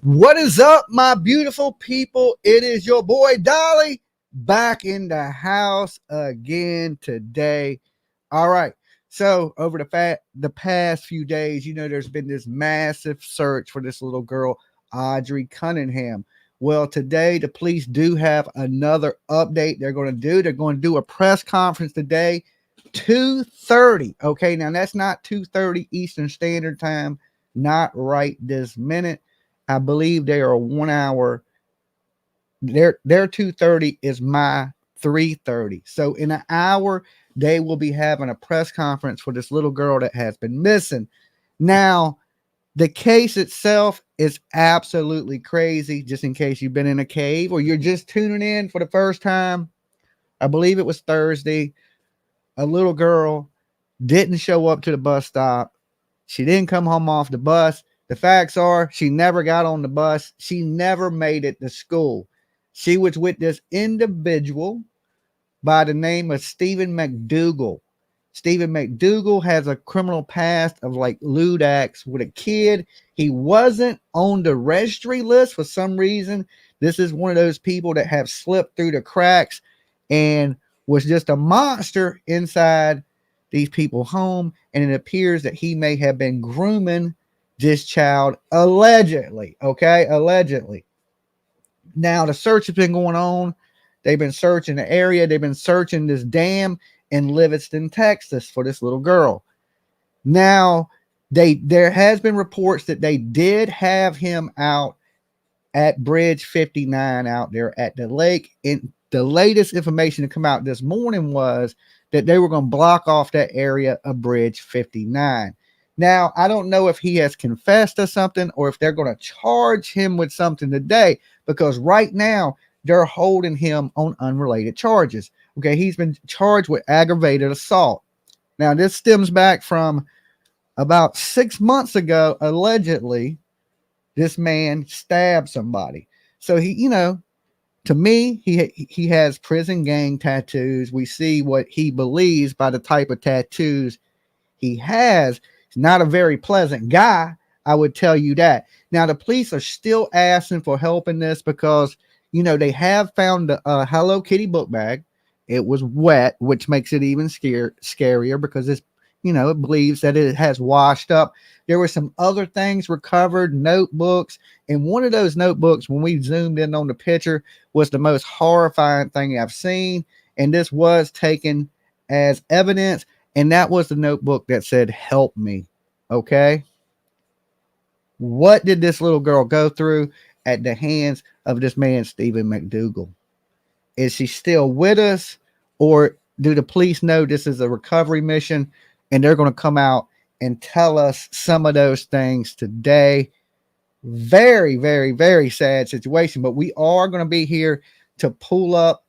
What is up, my beautiful people? It is your boy Dolly back in the house again today. All right. So over the past few days, there's been this massive search for this little girl, Audrii Cunningham. Well, today the police do have another update they're going to do. They're going to do a press conference today, 2:30. Okay, now that's not 2:30 Eastern Standard Time, not right this minute. I believe they are 1 hour. Their 2:30 is my 3:30. So in an hour, they will be having a press conference for this little girl that has been missing. Now, the case itself is absolutely crazy. Just in case you've been in a cave or you're just tuning in for the first time, I believe it was Thursday. A little girl didn't show up to the bus stop. She didn't come home off the bus. The facts are she never got on the bus. She never made it to school. She was with this individual by the name of Stephen McDougal. Stephen McDougal has a criminal past of like lewd acts with a kid. He wasn't on the registry list for some reason. This is one of those people that have slipped through the cracks and was just a monster inside these people's home. And it appears that he may have been grooming this child allegedly. Okay, allegedly. Now the search has been going on. They've been searching the area. They've been searching this dam in Livingston, Texas for this little girl. Now there has been reports that they did have him out at Bridge 59 out there at the lake. And the latest information to come out this morning was that they were going to block off that area of Bridge 59. Now, I don't know if he has confessed to something or if they're going to charge him with something today, because right now they're holding him on unrelated charges. Okay, he's been charged with aggravated assault. Now, this stems back from about 6 months ago. Allegedly, this man stabbed somebody. So he, to me, he has prison gang tattoos. We see what he believes by the type of tattoos he has. He's not a very pleasant guy, I would tell you that. Now, the police are still asking for help in this because, they have found a Hello Kitty book bag. It was wet, which makes it even scarier because it's, it believes that it has washed up. There were some other things recovered, notebooks. And one of those notebooks, when we zoomed in on the picture, was the most horrifying thing I've seen. And this was taken as evidence. And that was the notebook that said, "Help me." Okay. What did this little girl go through at the hands of this man, Stephen McDougal? Is she still with us, or do the police know this is a recovery mission and they're going to come out and tell us some of those things today? Very, very, very sad situation, but we are going to be here to pull up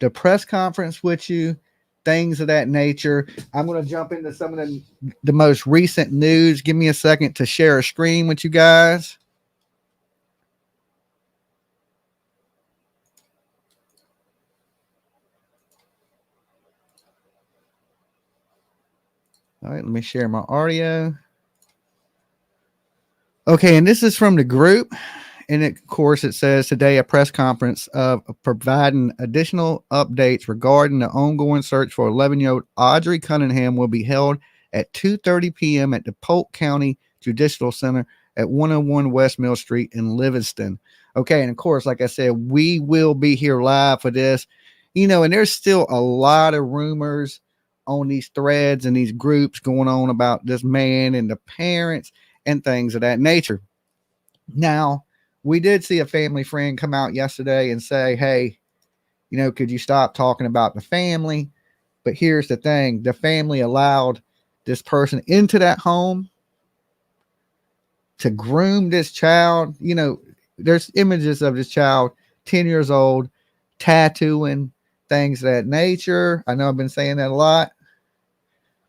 the press conference with you, things of that nature. I'm going to jump into some of the most recent news. Give me a second to share a screen with you guys. All right, let me share my audio. Okay, and this is from the group. And of course, it says today a press conference of providing additional updates regarding the ongoing search for 11-year-old Audrii Cunningham will be held at 2:30 p.m. at the Polk County Judicial Center at 101 West Mill Street in Livingston. Okay, and of course, like I said, we will be here live for this. And there's still a lot of rumors on these threads and these groups going on about this man and the parents and things of that nature. Now, we did see a family friend come out yesterday and say, "Hey, could you stop talking about the family?" But here's the thing. The family allowed this person into that home to groom this child. There's images of this child, 10 years old, tattooing, things of that nature. I know I've been saying that a lot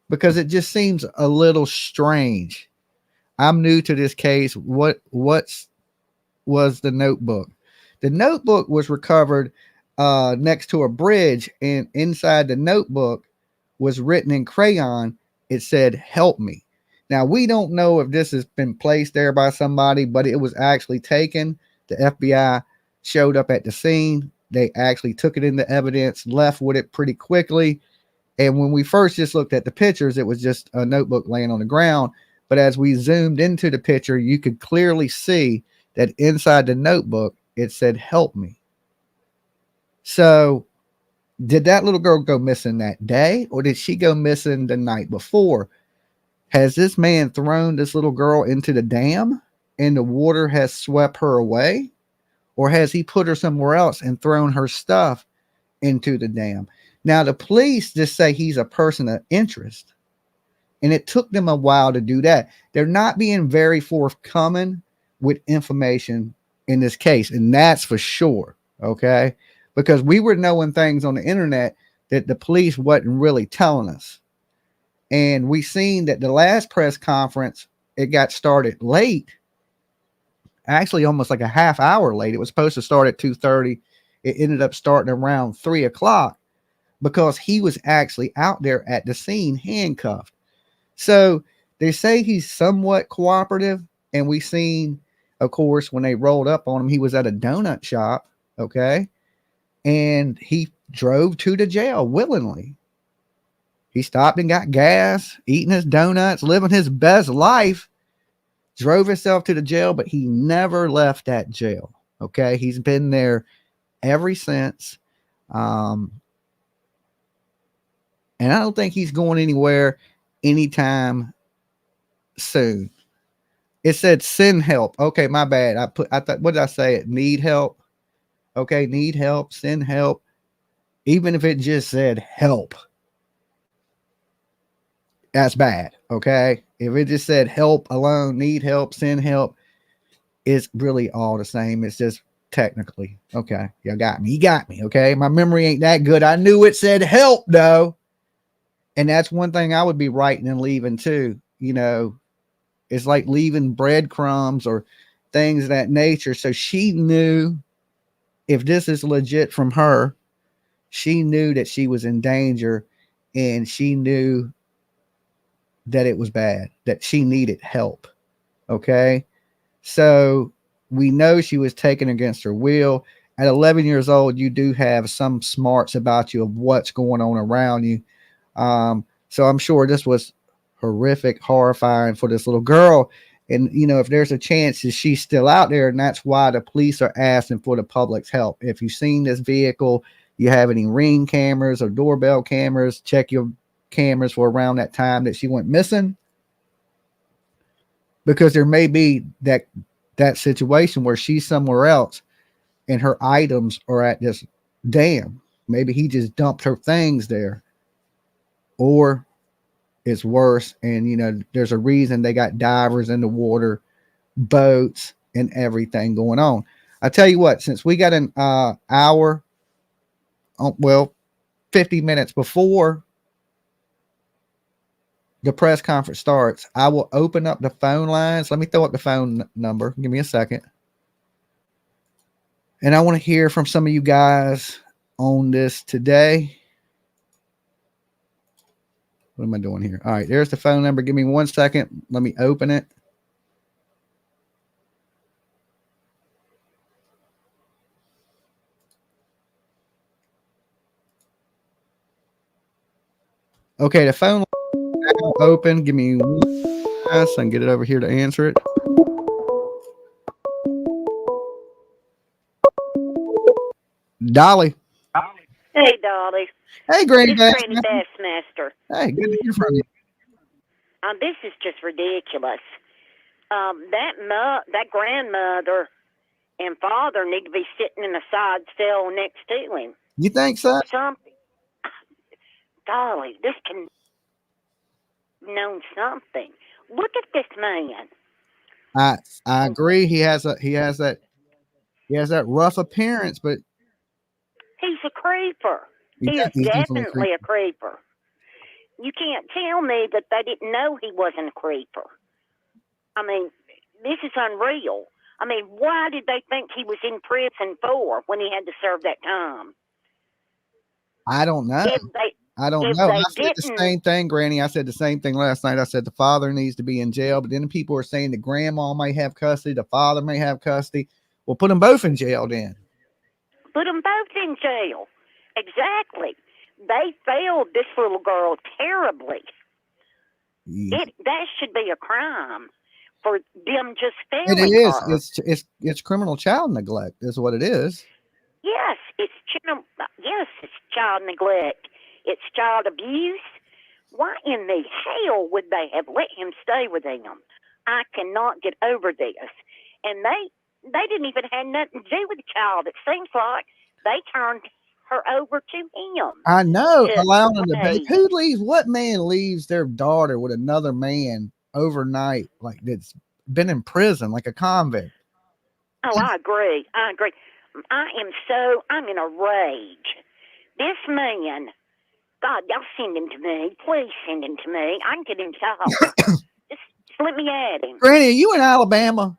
because it just seems a little strange. I'm new to this case. What was the notebook? The notebook was recovered next to a bridge, and inside the notebook was written in crayon. It said, "Help me." Now, we don't know if this has been placed there by somebody, but it was actually taken. The FBI showed up at the scene. They actually took it into evidence, left with it pretty quickly. And when we first just looked at the pictures, it was just a notebook laying on the ground. But as we zoomed into the picture, you could clearly see that inside the notebook, it said, "Help me." So did that little girl go missing that day, or did she go missing the night before? Has this man thrown this little girl into the dam and the water has swept her away? Or has he put her somewhere else and thrown her stuff into the dam? Now, the police just say he's a person of interest, and it took them a while to do that. They're not being very forthcoming with information in this case, and that's for sure, okay? Because we were knowing things on the internet that the police wasn't really telling us. And we seen that the last press conference, it got started late, actually almost like a half hour late. It was supposed to start at 2:30. It ended up starting around 3 o'clock because he was actually out there at the scene handcuffed. So they say he's somewhat cooperative. And we seen, of course, when they rolled up on him, he was at a donut shop. Okay. And he drove to the jail willingly. He stopped and got gas, eating his donuts, living his best life, drove himself to the jail, but he never left that jail. Okay. He's been there ever since. And I don't think he's going anywhere anytime soon. It said send help. Okay, my bad. I thought, what did I say? Need help. Okay, need help, send help. Even if it just said help, that's bad. Okay. If it just said help alone, need help, send help, it's really all the same. It's just technically. Okay. You got me. You got me. Okay. My memory ain't that good. I knew it said help though. And that's one thing I would be writing and leaving too. You know, it's like leaving breadcrumbs or things of that nature. So she knew, if this is legit from her, she knew that she was in danger, and she knew that it was bad, that she needed help. Okay. So we know she was taken against her will. At 11 years old, you do have some smarts about you of what's going on around you. So I'm sure this was horrific, horrifying for this little girl. And, you know, if there's a chance that she's still out there, and that's why the police are asking for the public's help. If you've seen this vehicle, you have any ring cameras or doorbell cameras, check your cameras for around that time that she went missing. Because there may be that situation where she's somewhere else and her items are at this dam. Maybe he just dumped her things there. Or it's worse, and you know, there's a reason they got divers in the water, boats, and everything going on. I tell you what, since we got an hour, 50 minutes before the press conference starts, I will open up the phone lines. Let me throw up the phone number. Give me a second. And I want to hear from some of you guys on this today. What am I doing here? All right, there's the phone number. Give me 1 second. Let me open it. Okay, the phone line is open. Give me 1 second so I can get it over here to answer it. Dolly. Hey, Dolly. Hey, Granny Granny Bassmaster. Hey, good to hear from you. This is just ridiculous. That grandmother and father need to be sitting in a side cell next to him. You think so? Something. Dolly, this can known something. Look at this man. I agree. He has that rough appearance, but he's a creeper. He is definitely a creeper. You can't tell me that they didn't know he wasn't a creeper. I mean, this is unreal. I mean, why did they think he was in prison for when he had to serve that time? I don't know. I don't If know. they I said the didn't, same thing, Granny. I said the same thing last night. I said the father needs to be in jail, but then people are saying the grandma may have custody, the father may have custody. Well, put them both in jail then. put them both in jail. Exactly. They failed this little girl terribly. Yeah. That should be a crime for them just It failing is. her. It's criminal child neglect is what it is. Yes, it's child neglect. It's child abuse. Why in the hell would they have let him stay with them? I cannot get over this. And they didn't even have nothing to do with the child. It seems like they turned her over to him. I know, To allowing them to bake. raise. Who leaves? What man leaves their daughter with another man overnight, like that's been in prison, like a convict? Oh, I agree. I'm in a rage. This man, God, y'all send him to me. Please send him to me. I can get him to talk. Just let me at him. Granny, are you in Alabama?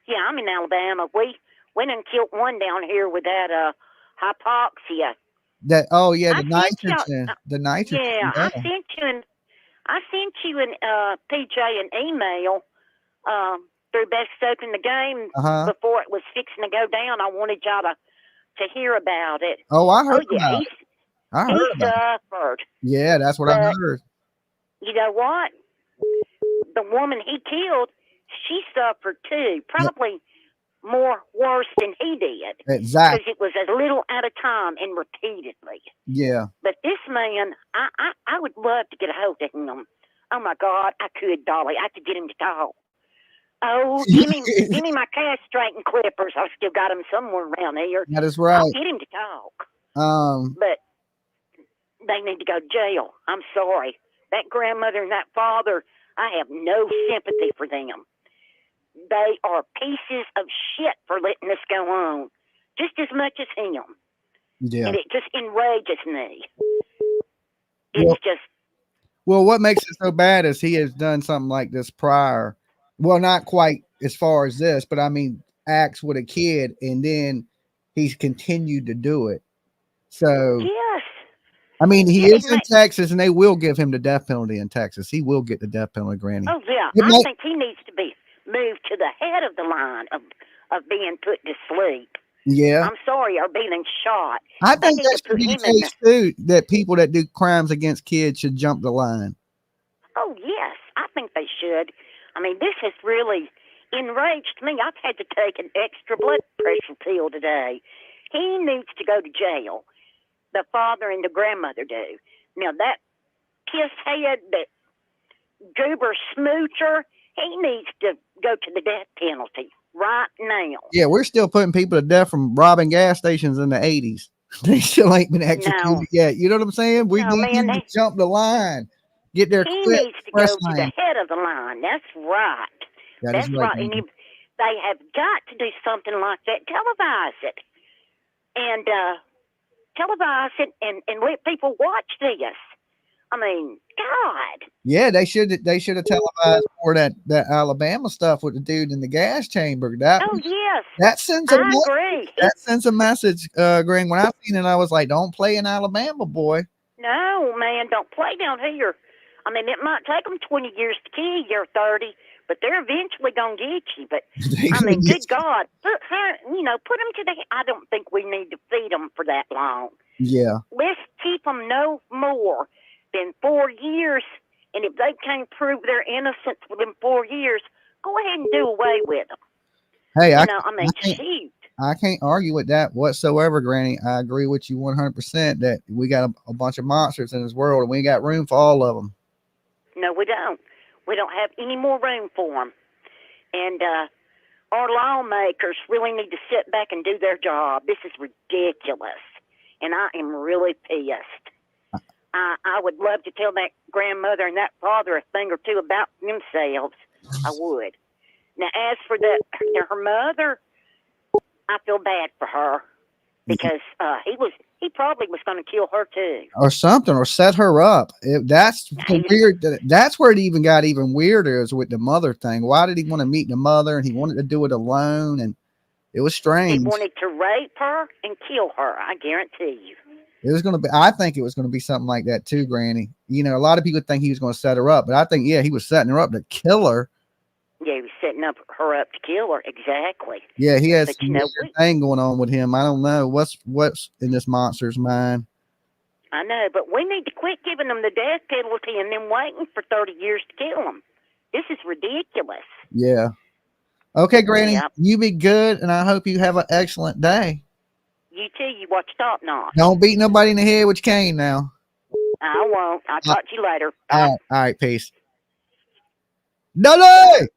Yeah, I'm in Alabama. We went and killed one down here with that hypoxia. The I sent you. nitrogen. Yeah, Yeah. I sent you an PJ an email through Best Soap in the Game before it was fixing to go down. I wanted y'all to hear about it. Oh, I heard yeah, about it. I heard he about suffered. it. Yeah, that's what I heard. You know what? The woman he killed, she suffered too. Probably more worse than he did. Exactly. Because it was a little at a time and repeatedly. Yeah. But this man, I would love to get a hold of him. Oh my God, I could, Dolly. I could get him to talk. Oh, give me my castrating clippers. I've still got them somewhere around here. That is right. I'll get him to talk. But they need to go to jail. I'm sorry. That grandmother and that father, I have no sympathy for them. They are pieces of shit for letting this go on, just as much as him. Yeah. And it just enrages me. Well, what makes it so bad is he has done something like this prior. Well, not quite as far as this, but I mean, acts with a kid, and then he's continued to do it. So, yes. I mean, he is in Texas, and they will give him the death penalty in Texas. He will get the death penalty, Granny. Oh, yeah. I think he needs to be moved to the head of the line of being put to sleep. Yeah. I'm sorry, or being shot. I think that should be the case, too, that people that do crimes against kids should jump the line. Oh, yes. I think they should. I mean, this has really enraged me. I've had to take an extra blood pressure pill today. He needs to go to jail. The father and the grandmother do. Now, that pisshead, that goober smoocher, he needs to go to the death penalty right now. Yeah, we're still putting people to death from robbing gas stations in the 80s. They still ain't been executed yet. You know what I'm saying? We need them to jump the line. Get their He needs to go to the head of the line. That's right. That's right. And they have got to do something like that. Televise it. And televise it and let people watch this. I mean, God. Yeah, they should have televised for that Alabama stuff with the dude in the gas chamber. Yes. That sends a message, Green. When I seen it, I was like, don't play in Alabama, boy. No, man, don't play down here. I mean, it might take them 20 years to kill you or 30, but they're eventually going to get you. But, I mean, good God, put them to the... I don't think we need to feed them for that long. Yeah. Let's keep them no more than 4 years, and if they can't prove their innocence within 4 years, go ahead and do away with them. Hey, shoot. I can't argue with that whatsoever, Granny. I agree with you 100% that we got a bunch of monsters in this world, and we ain't got room for all of them. No, we don't. We don't have any more room for them. And our lawmakers really need to sit back and do their job. This is ridiculous, and I am really pissed. I would love to tell that grandmother and that father a thing or two about themselves. I would. Now, as for her mother, I feel bad for her because he probably was going to kill her too, or something, or set her up. That's weird. That's where it even got even weirder is with the mother thing. Why did he want to meet the mother? And he wanted to do it alone, and it was strange. He wanted to rape her and kill her. I guarantee you. It was going to be, I think it was going to be something like that too, Granny. You know, a lot of people think he was going to set her up, but I think, yeah, he was setting her up to kill her. Yeah, he was setting her up to kill her. Exactly. Yeah, he has But, some thing going on with him. I don't know what's in this monster's mind. I know, but we need to quit giving them the death penalty and then waiting for 30 years to kill them. This is ridiculous. Yeah. Okay, Granny, Yep. you be good, and I hope you have an excellent day. You too. You watch Top Notch. Don't beat nobody in the head with your cane now. I won't. I'll talk to you later. All right, peace. Dolly!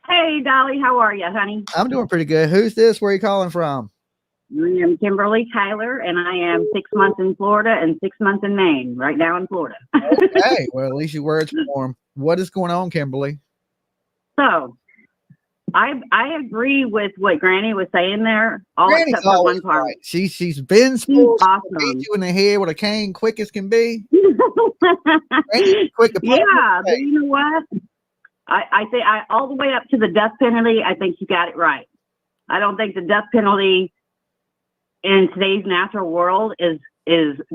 Hey, Dolly, how are you, honey? I'm doing pretty good. Who's this? Where are you calling from? I am Kimberly Tyler, and I am 6 months in Florida and 6 months in Maine, right now in Florida. Okay, well, at least your words form. What is going on, Kimberly? So, I agree with what Granny was saying there, all Granny's except for one part. Right. She's been school. Awesome. Beat you in the head with a cane quick as can be. Quick to yeah, but you know what? I think all the way up to the death penalty, I think you got it right. I don't think the death penalty in today's natural world is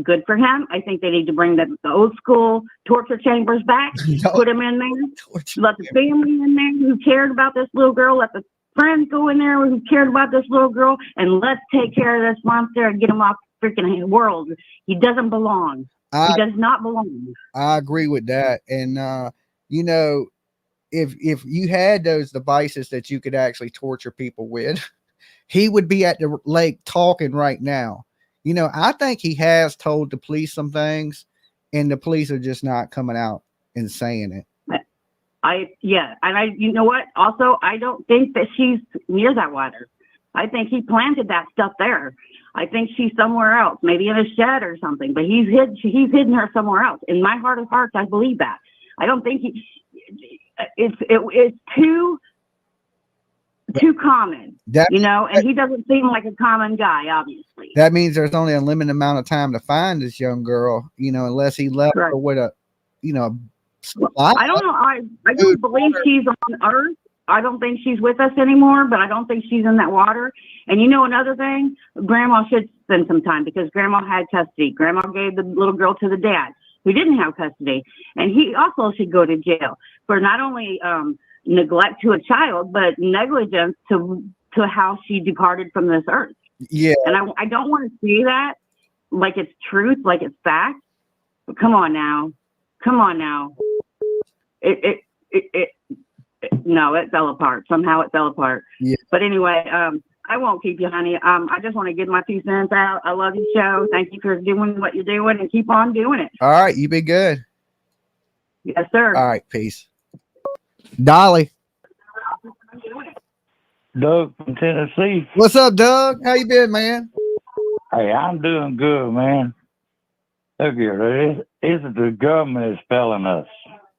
good for him. I think they need to bring the old school torture chambers back, put him in there, let the family in there who cared about this little girl, let the friends go in there who cared about this little girl, and let's take care of this monster and get him off freaking world. He doesn't belong. He does not belong. I agree with that. And you know, if you had those devices that you could actually torture people with, he would be at the lake talking right now. You know, I think he has told the police some things, and the police are just not coming out and saying it. And you know what? Also, I don't think that she's near that water. I think he planted that stuff there. I think she's somewhere else, maybe in a shed or something. But he's hidden her somewhere else. In my heart of hearts, I believe that. I don't think it's too common, you know, and he doesn't seem like a common guy, obviously. That means there's only a limited amount of time to find this young girl, you know, unless he left her with a, you know, I don't know. I don't believe she's on Earth. I don't think she's with us anymore, but I don't think she's in that water. And you know, another thing, Grandma should spend some time because Grandma had custody. Grandma gave the little girl to the dad who didn't have custody, and he also should go to jail for not only neglect to a child, but negligence to how she departed from this earth. Yeah. And I don't want to say that like it's truth, like it's fact, but come on now. No, it fell apart. Somehow it fell apart. Yeah. But anyway, I won't keep you, honey. I just want to get my 2 cents out. I love your show. Thank you for doing what you're doing and keep on doing it. All right. You be good. Yes, sir. All right. Peace. Dolly. Doug from Tennessee. What's up, Doug? How you been, man? Hey, I'm doing good, man. Look here, it's the government is failing us.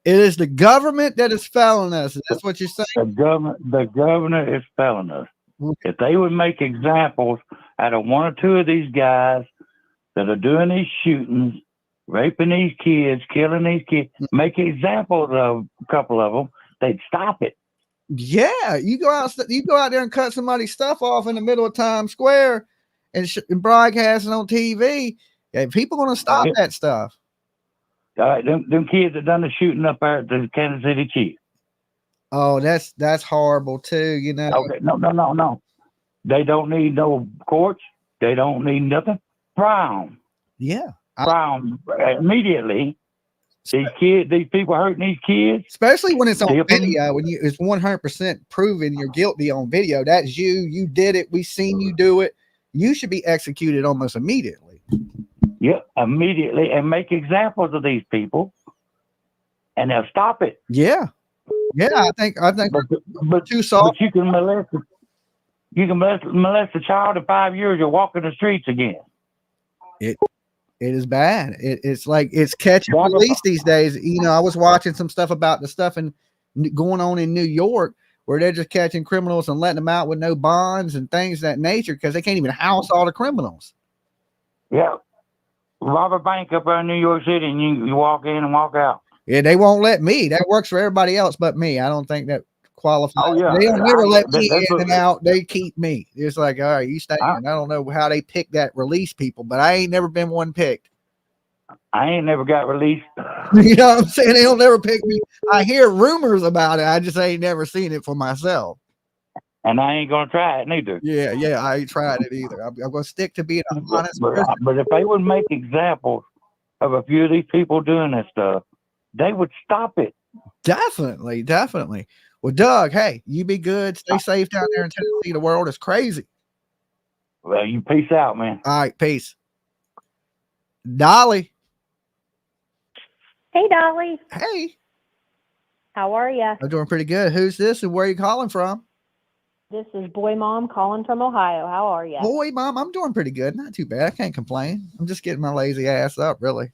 It is the government that is failing us. That's what you're saying? The government is failing us. Okay. If they would make examples out of 1 or 2 of these guys that are doing these shootings, raping these kids, killing these kids, make examples of a couple of them, they'd stop it. Yeah, you go out there and cut somebody's stuff off in the middle of Times Square and broadcasting on TV. Yeah, people going to stop that stuff. All right, them kids that done the shooting up there at the Kansas City Chiefs. Oh, that's horrible too. You know. Okay, no. They don't need no courts. They don't need nothing. Brown. Yeah. Brown immediately. These people hurting these kids. Especially when it's on video, when it's 100% proven you're guilty on video. That's you did it. We seen you do it. You should be executed almost immediately. Yeah, immediately, and make examples of these people, and they'll stop it. Yeah. I think but too soft. But you can molest a child in 5 years, you're walking the streets again. It is bad. It's like it's catch and release these days. You know, I was watching some stuff about the stuff going on in New York where they're just catching criminals and letting them out with no bonds and things of that nature because they can't even house all the criminals. Yeah. Rob a bank up there in New York City and you walk in and walk out. Yeah, they won't let me. That works for everybody else but me. I don't think that qualify. Oh yeah, They don't never let me that's in and out. They keep me. It's like, all right, you stay in. I don't know how they pick that release people, but I ain't never been one picked. I ain't never got released. You know what I'm saying? They'll never pick me. I hear rumors about it. I just ain't never seen it for myself. And I ain't gonna try it neither. Yeah, I ain't tried it either. I'm gonna stick to being an honest person. But if they would make examples of a few of these people doing this stuff, they would stop it. Definitely. Well, Doug, hey, you be good. Stay safe down there in Tennessee. The world is crazy. Well, you peace out, man. All right, peace. Dolly. Hey, Dolly. Hey. How are you? I'm doing pretty good. Who's this and where are you calling from? This is Boy Mom calling from Ohio. How are you? Boy, Mom, I'm doing pretty good. Not too bad. I can't complain. I'm just getting my lazy ass up, really.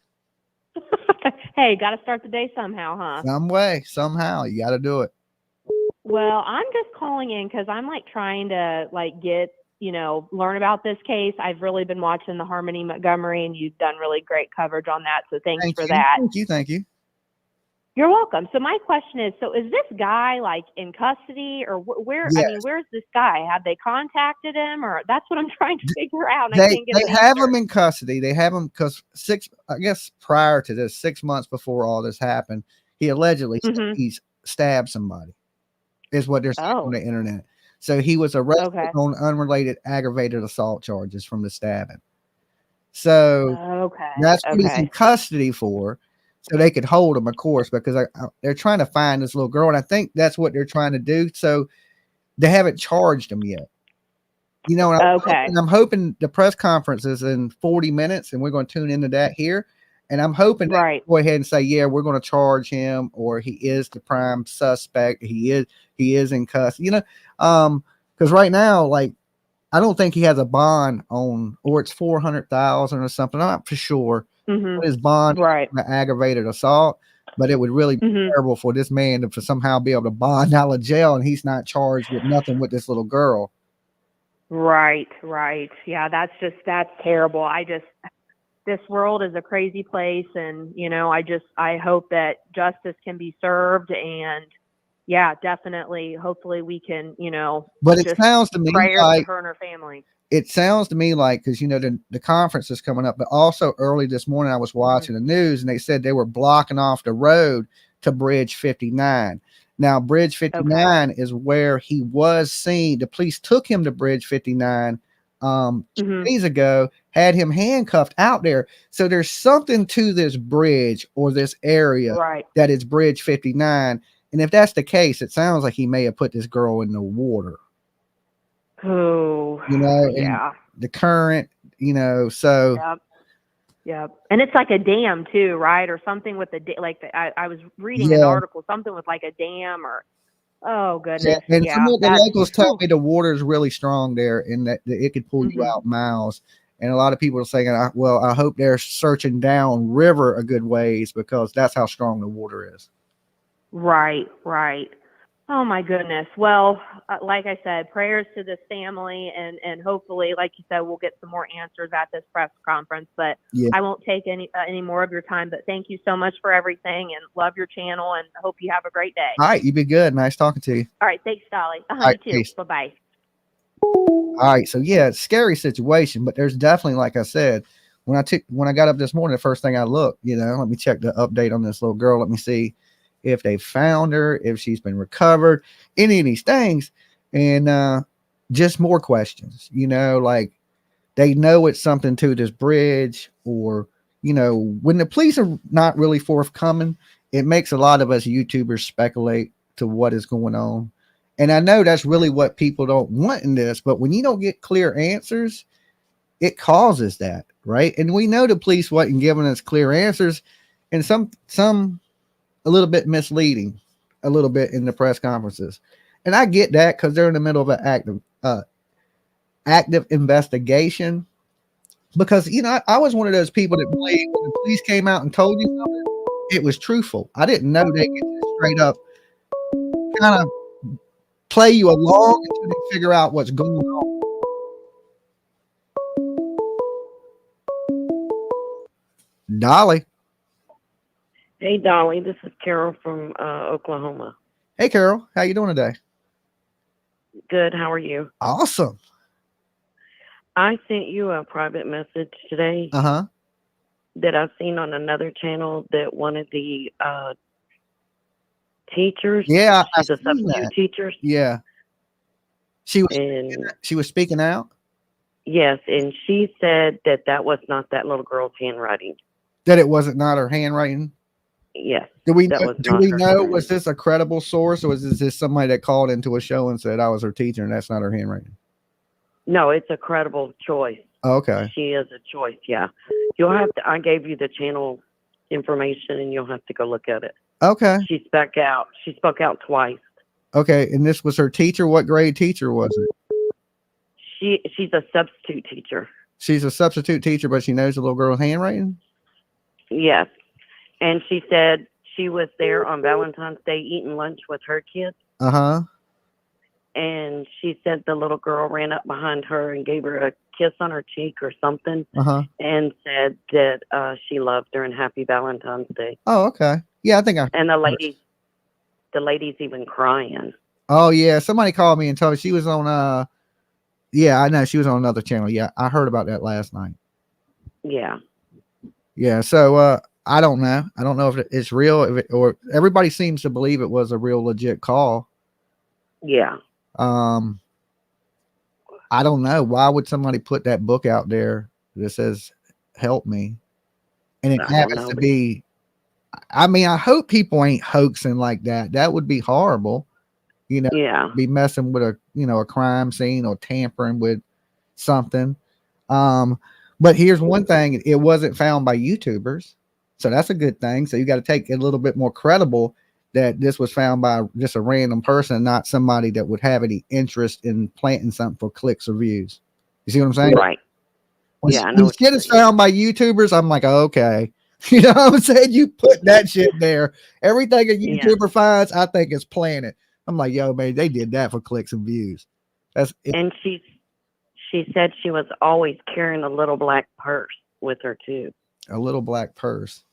Hey, got to start the day somehow, huh? Some way, somehow. You got to do it. Well, I'm just calling in because I'm trying to get, learn about this case. I've really been watching the Harmony Montgomery, and you've done really great coverage on that. So thanks for that. Thank you. You're welcome. So my question is, is this guy in custody or where? Yes. I mean, where's this guy? Have they contacted him, or that's what I'm trying to figure out? They, I can't get they have him in custody. They have him because prior to this, 6 months before all this happened, he allegedly he's stabbed somebody. Is what they're saying on the internet. So he was arrested on unrelated aggravated assault charges from the stabbing. So that's what he's in custody for. So they could hold him, of course, because they're trying to find this little girl. And I think that's what they're trying to do. So they haven't charged him yet. You know, I'm hoping the press conference is in 40 minutes and we're going to tune into that here. And I'm hoping they go ahead and say, yeah, we're going to charge him, or he is the prime suspect. He is in custody, because right now, I don't think he has a bond on, or it's 400,000 or something. I'm not for sure. His bond the aggravated assault, but it would really be terrible for this man to somehow be able to bond out of jail and he's not charged with nothing with this little girl. Right. Yeah, that's terrible. This world is a crazy place, and I hope that justice can be served, and yeah, definitely, hopefully we can, but it sounds to me like her and her family. It sounds to me like, because the conference is coming up, but also early this morning I was watching the news and they said they were blocking off the road to Bridge 59. Now, Bridge 59 is where he was seen. The police took him to Bridge 59 days ago, had him handcuffed out there. So there's something to this bridge or this area that is Bridge 59. And if that's the case, it sounds like he may have put this girl in the water. Oh, and the current, so. Yep. And it's like a dam too, right? Or something with I was reading an article, something with a dam or, oh goodness. And some of the locals tell me the water is really strong there and that it could pull you out miles. And a lot of people are saying, I hope they're searching down river a good ways because that's how strong the water is. Right. Oh my goodness. Well, like I said, prayers to this family, and hopefully, like you said, we'll get some more answers at this press conference. But I won't take any more of your time. But thank you so much for everything, and love your channel, and hope you have a great day. All right, you be good. Nice talking to you. All right, thanks, Dolly. Right, you too. Bye bye. All right, so yeah, it's a scary situation, but there's definitely, like I said, when I got up this morning, the first thing I looked, let me check the update on this little girl. Let me see if they found her, if she's been recovered, any of these things. And just more questions, they know it's something to this bridge, or, when the police are not really forthcoming, it makes a lot of us YouTubers speculate to what is going on. And I know that's really what people don't want in this, but when you don't get clear answers, it causes that, right? And we know the police wasn't giving us clear answers, and some a little bit misleading, a little bit in the press conferences. And I get that because they're in the middle of an active investigation. Because, I was one of those people that believed when the police came out and told you something, it was truthful. I didn't know they could just straight up kind of play you along until they figure out what's going on. Dolly. Hey, Dolly, this is Carol from Oklahoma. Hey, Carol, how you doing today? Good. How are you? Awesome. I sent you a private message today that I've seen on another channel that one of the teachers, yeah, she's a substitute teacher. Yeah. She was speaking out. Yes, and she said that was not that little girl's handwriting. That it wasn't not her handwriting. Yes. Do we know was this a credible source, or was this somebody that called into a show and said I was her teacher and that's not her handwriting? No, it's a credible choice. Okay. She is a choice. Yeah. You'll have to. I gave you the channel information, and you'll have to go look at it. Okay. She spoke out. She spoke out twice. Okay, and this was her teacher. What grade teacher was it? She's a substitute teacher. She's a substitute teacher, but she knows the little girl's handwriting? Yes. And she said she was there on Valentine's Day eating lunch with her kids. And she said the little girl ran up behind her and gave her a kiss on her cheek or something, and said that she loved her and happy Valentine's Day. Oh, okay. Yeah, I think And the lady's even crying. Oh yeah, somebody called me and told me she was on. Yeah, I know she was on another channel. Yeah, I heard about that last night. Yeah. Yeah. So I don't know. I don't know if it's real, or everybody seems to believe it was a real legit call. Yeah. I don't know. Why would somebody put that book out there that says "Help Me," and it happens to be? I mean, I hope people ain't hoaxing like that. That would be horrible. You know, be messing with a crime scene or tampering with something. But here's one thing: it wasn't found by YouTubers, so that's a good thing. So you got to take it a little bit more credible that this was found by just a random person, not somebody that would have any interest in planting something for clicks or views. You see what I'm saying? Right. When shit is found by YouTubers, I'm like, okay. You know what I'm saying? You put that shit there. Everything a YouTuber finds, I think is planted. I'm like, yo, man, they did that for clicks and views. And she said she was always carrying a little black purse with her too. A little black purse.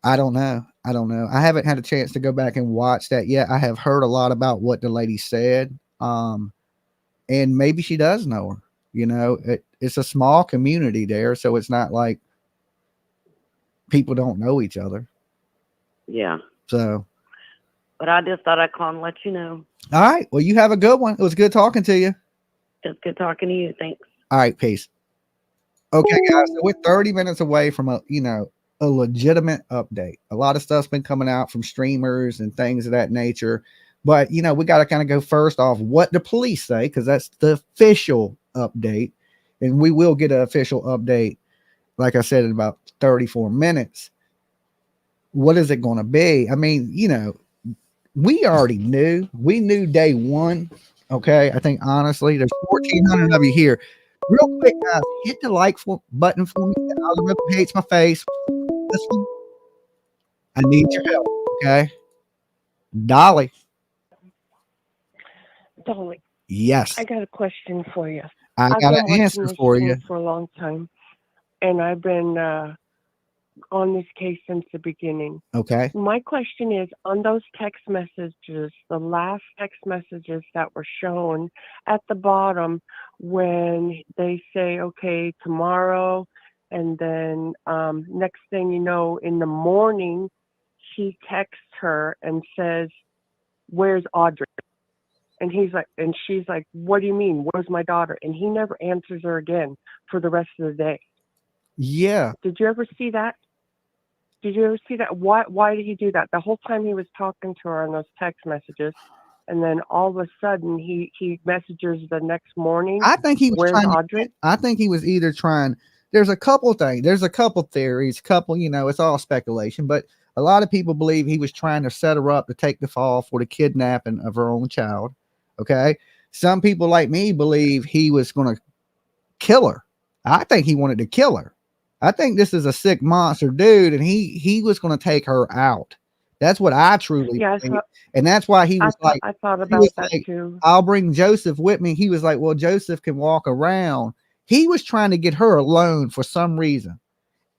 I don't know. I haven't had a chance to go back and watch that yet. I have heard a lot about what the lady said. And maybe she does know her. You know, it's a small community there, so it's not like people don't know each other. Yeah. So. But I just thought I'd call and let you know. All right. Well, you have a good one. It was good talking to you. It's good talking to you. Thanks. All right. Peace. Okay, guys. So we're 30 minutes away from a legitimate update. A lot of stuff's been coming out from streamers and things of that nature. But, we got to kind of go first off what the police say, because that's the official update. And we will get an official update, like I said, in about 34 minutes. What is it going to be? I mean, we already knew. We knew day one. Okay. I think, honestly, there's 1,400 of you here. Real quick, guys, hit the like button for me. The algorithm hates my face. This one, I need your help. Okay. Dolly. Yes. I got a question for you. I've got an answer for you. For a long time, and I've been on this case since the beginning. Okay. My question is, on those text messages, the last text messages that were shown at the bottom, when they say, okay, tomorrow, and then next thing you know, in the morning, he texts her and says, "Where's Audrey?" And she's like, "What do you mean? Where's my daughter?" And he never answers her again for the rest of the day. Yeah. Did you ever see that? Why did he do that? The whole time he was talking to her on those text messages, and then all of a sudden he messages the next morning. I think he was "Where's Audrey?" I think he was either trying. There's a couple things. There's a couple theories. It's all speculation, but a lot of people believe he was trying to set her up to take the fall for the kidnapping of her own child. Okay. Some people like me believe he was going to kill her. I think he wanted to kill her. I think this is a sick monster dude, and he was going to take her out. That's what I truly believe. And that's why he was I thought about that too. I'll bring Joseph with me. He was like, well, Joseph can walk around. He was trying to get her alone for some reason.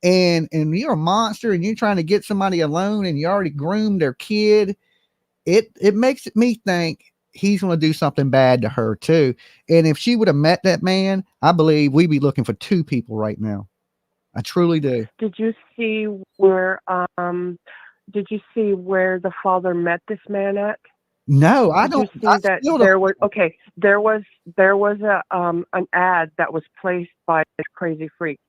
And you're a monster and you're trying to get somebody alone and you already groomed their kid. it makes me think he's going to do something bad to her too. And if she would have met that man, I believe we'd be looking for 2 people right now. I truly do. Did you see where the father met this man at? No, I don't. Did you see that there was a an ad that was placed by this crazy freak,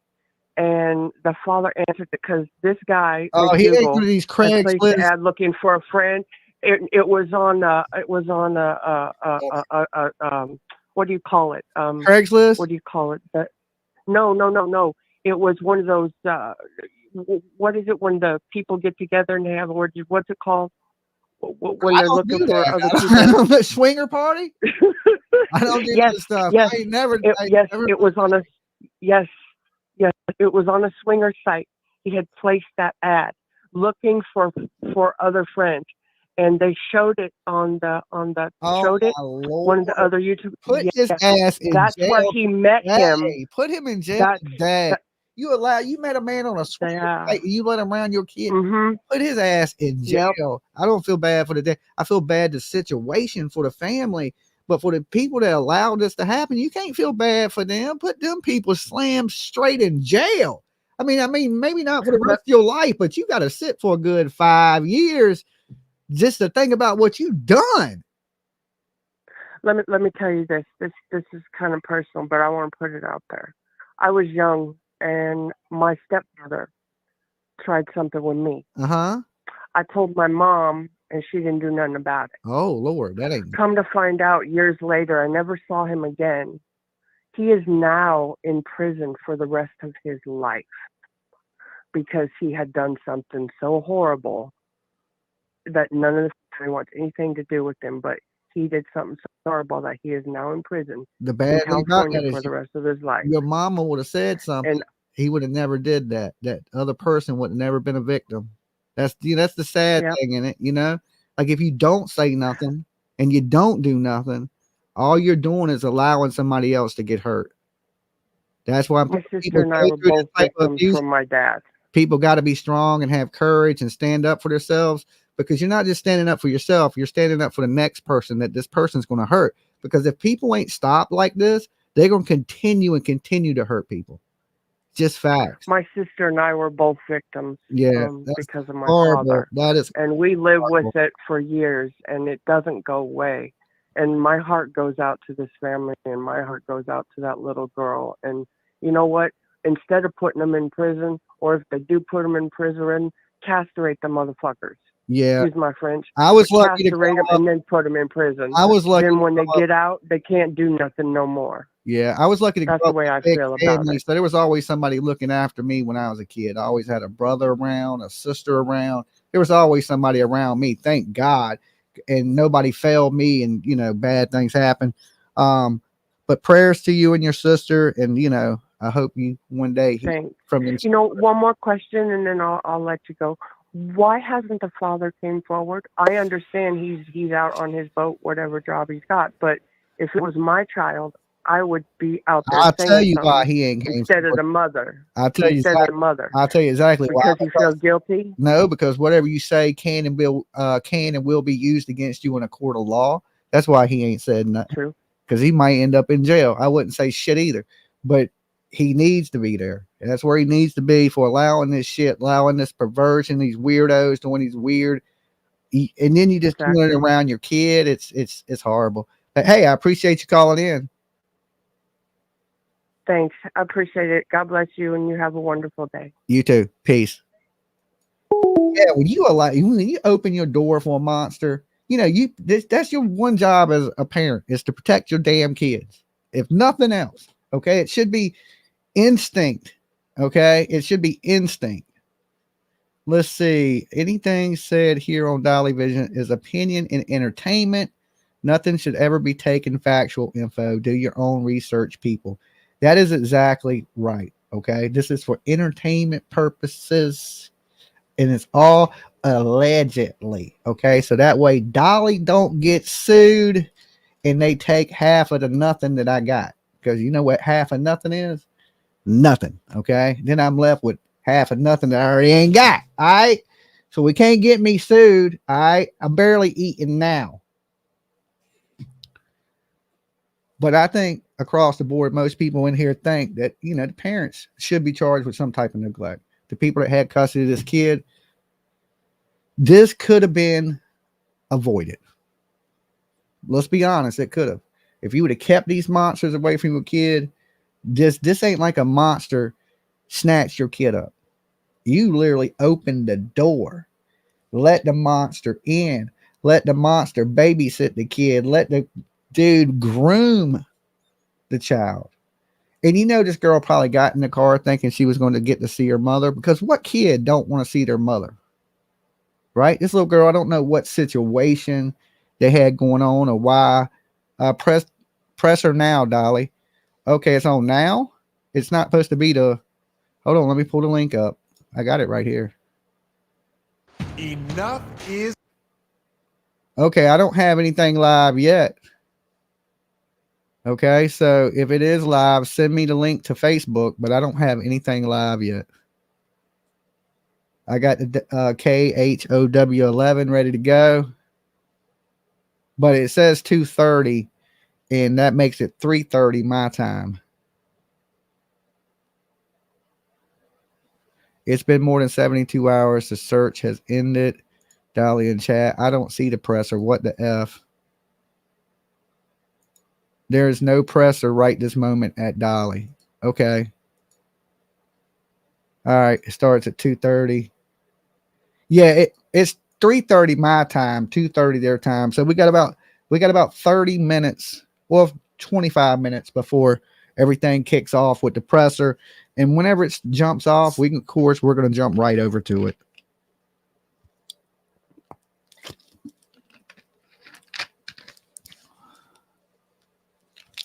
and the father answered it because this guy he ain't one of these placed Craigslist the ad looking for a friend. It was on what do you call it? Craigslist. What do you call it? No. It was one of those. What is it when the people get together and they have what's it called? When they're looking for other people. The swinger party. I don't do this stuff. Yes, I ain't never. It was on a. Yes, it was on a swinger site. He had placed that ad looking for other friends, and they showed it on the showed it. Lord. One of the other YouTube. Put his ass in That's jail. where he met him. Put him in jail today. You met a man on a swing site, you let him around your kid. Mm-hmm. Put his ass in jail. Yep. I don't feel bad for the day. I feel bad the situation for the family, but for the people that allowed this to happen, you can't feel bad for them. Put them people slammed straight in jail. I mean, maybe not for the rest of your life, but you got to sit for a good 5 years just to think about what you've done. Let me tell you this. This is kind of personal, but I want to put it out there. I was young, and my stepmother tried something with me. I told my mom, and she didn't do nothing about it. Oh, Lord. That ain't... Come to find out, years later, I never saw him again. He is now in prison for the rest of his life because he had done something so horrible that none of the family wants anything to do with him, but he did something so horrible that he is now in prison. The bad thing about that is for the rest of his life. Your mama would have said something. And he would have never did that. That other person would have never been a victim. That's the sad thing in it, Like if you don't say nothing and you don't do nothing, all you're doing is allowing somebody else to get hurt. That's why my sister and I were both victims from my dad. People got to be strong and have courage and stand up for themselves, because you're not just standing up for yourself, you're standing up for the next person that this person's going to hurt. Because if people ain't stopped like this, they're going to continue to hurt people. Just facts. My sister and I were both victims because of my father. That is, and we live with it for years, and it doesn't go away. And my heart goes out to this family, and my heart goes out to that little girl. And you know what? Instead of putting them in prison, or if they do put them in prison, castrate the motherfuckers. Yeah. Excuse my French. I was lucky to castrate them and then put them in prison. I was lucky. Then when they get out, they can't do nothing no more. Yeah, I was lucky to. That's the way I feel about it. So there was always somebody looking after me when I was a kid. I always had a brother around, a sister around. There was always somebody around me. Thank God, and nobody failed me. And bad things happen. But prayers to you and your sister, and I hope you one day from them. One more question, and then I'll let you go. Why hasn't the father came forward? I understand he's out on his boat, whatever job he's got. But if it was my child, I would be out there. I'll tell you why he ain't came instead of the mother. I'll tell you exactly why. Because he feels guilty. No, because whatever you say can and will be used against you in a court of law. That's why he ain't said nothing. True. Because he might end up in jail. I wouldn't say shit either, but he needs to be there. That's where he needs to be for allowing this shit, allowing this perversion, these weirdos doing these weird, and then you just doing it around your kid. It's horrible. But hey, I appreciate you calling in. Thanks. I appreciate it. God bless you, and you have a wonderful day. You too. Peace. Yeah, when you open your door for a monster, that's your one job as a parent, is to protect your damn kids. If nothing else, okay? It should be instinct, okay? It should be instinct. Let's see. Anything said here on Dolly Vision is opinion and entertainment. Nothing should ever be taken factual info. Do your own research, people. That is exactly right, okay? This is for entertainment purposes, and it's all allegedly, okay? So that way Dolly don't get sued and they take half of the nothing that I got. Because you know what half of nothing is? Nothing, okay? Then I'm left with half of nothing that I already ain't got, all right? So we can't get me sued. I'm barely eating now. But I think across the board, most people in here think that, the parents should be charged with some type of neglect. The people that had custody of this kid, this could have been avoided. Let's be honest, it could have. If you would have kept these monsters away from your kid, this ain't like a monster snatched your kid up. You literally opened the door, let the monster in, let the monster babysit the kid, let the dude groom the child. And this girl probably got in the car thinking she was going to get to see her mother, because what kid don't want to see their mother? Right? This little girl, I don't know what situation they had going on or why. Press her now, Dolly. Okay, it's on now. It's not supposed to be hold on, let me pull the link up. I got it right here. Enough is. Okay, I don't have anything live yet. Okay, so if it is live, send me the link to Facebook, but I don't have anything live yet. I got the KHOW 11 ready to go, but it says 2:30, and that makes it 3:30 my time. It's been more than 72 hours. The search has ended. Dolly in chat. I don't see the presser. What the F? There is no presser right this moment at Dolly. Okay. All right. It starts at 2:30. Yeah, it's 3:30 my time, 2:30 their time. So we got about 30 minutes, well, 25 minutes before everything kicks off with the presser. And whenever it jumps off, we're going to jump right over to it.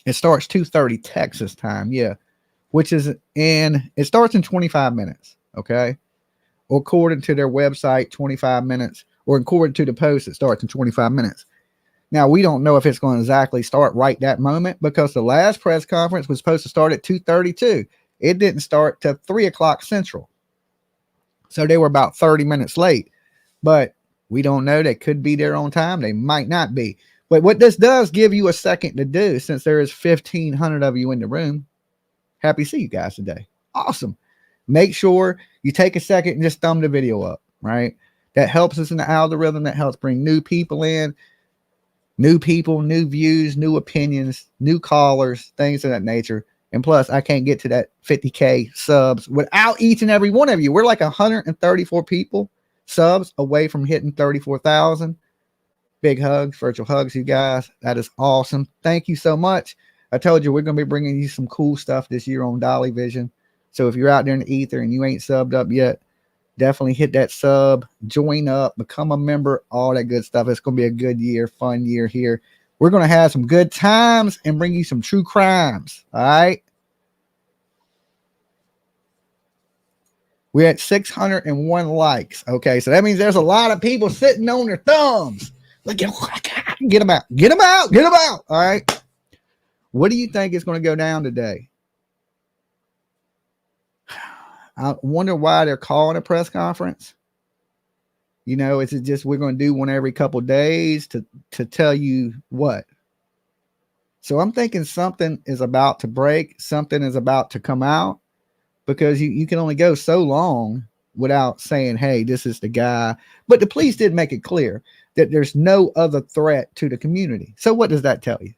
It starts 2:30 Texas time, yeah, it starts in 25 minutes, okay? Or according to their website, 25 minutes, or according to the post, it starts in 25 minutes. Now, we don't know if it's going to exactly start right that moment, because the last press conference was supposed to start at 2:32. It didn't start till 3 o'clock Central. So they were about 30 minutes late, but we don't know. They could be there on time. They might not be. But what this does give you a second to do, since there is 1,500 of you in the room. Happy to see you guys today. Awesome. Make sure you take a second and just thumb the video up, right? That helps us in the algorithm. That helps bring new people in, new views, new opinions, new callers, things of that nature. And plus, I can't get to that 50K subs without each and every one of you. We're like 134 people subs away from hitting 34,000. Big hugs, virtual hugs, you guys. That is awesome. Thank you so much. I told you we're going to be bringing you some cool stuff this year on Dolly Vision. So if you're out there in the ether and you ain't subbed up yet, definitely hit that sub, join up, become a member, all that good stuff. It's going to be a good year, fun year here. We're going to have some good times and bring you some true crimes. All right. We're at 601 likes. Okay. So that means there's a lot of people sitting on their thumbs. Look at get them out. Get them out. Get them out. All right. What do you think is going to go down today? I wonder why they're calling a press conference. Is it just we're going to do one every couple of days to tell you what? So I'm thinking something is about to break. Something is about to come out, because you can only go so long without saying, hey, this is the guy. But the police did make it clear that there's no other threat to the community. So what does that tell you?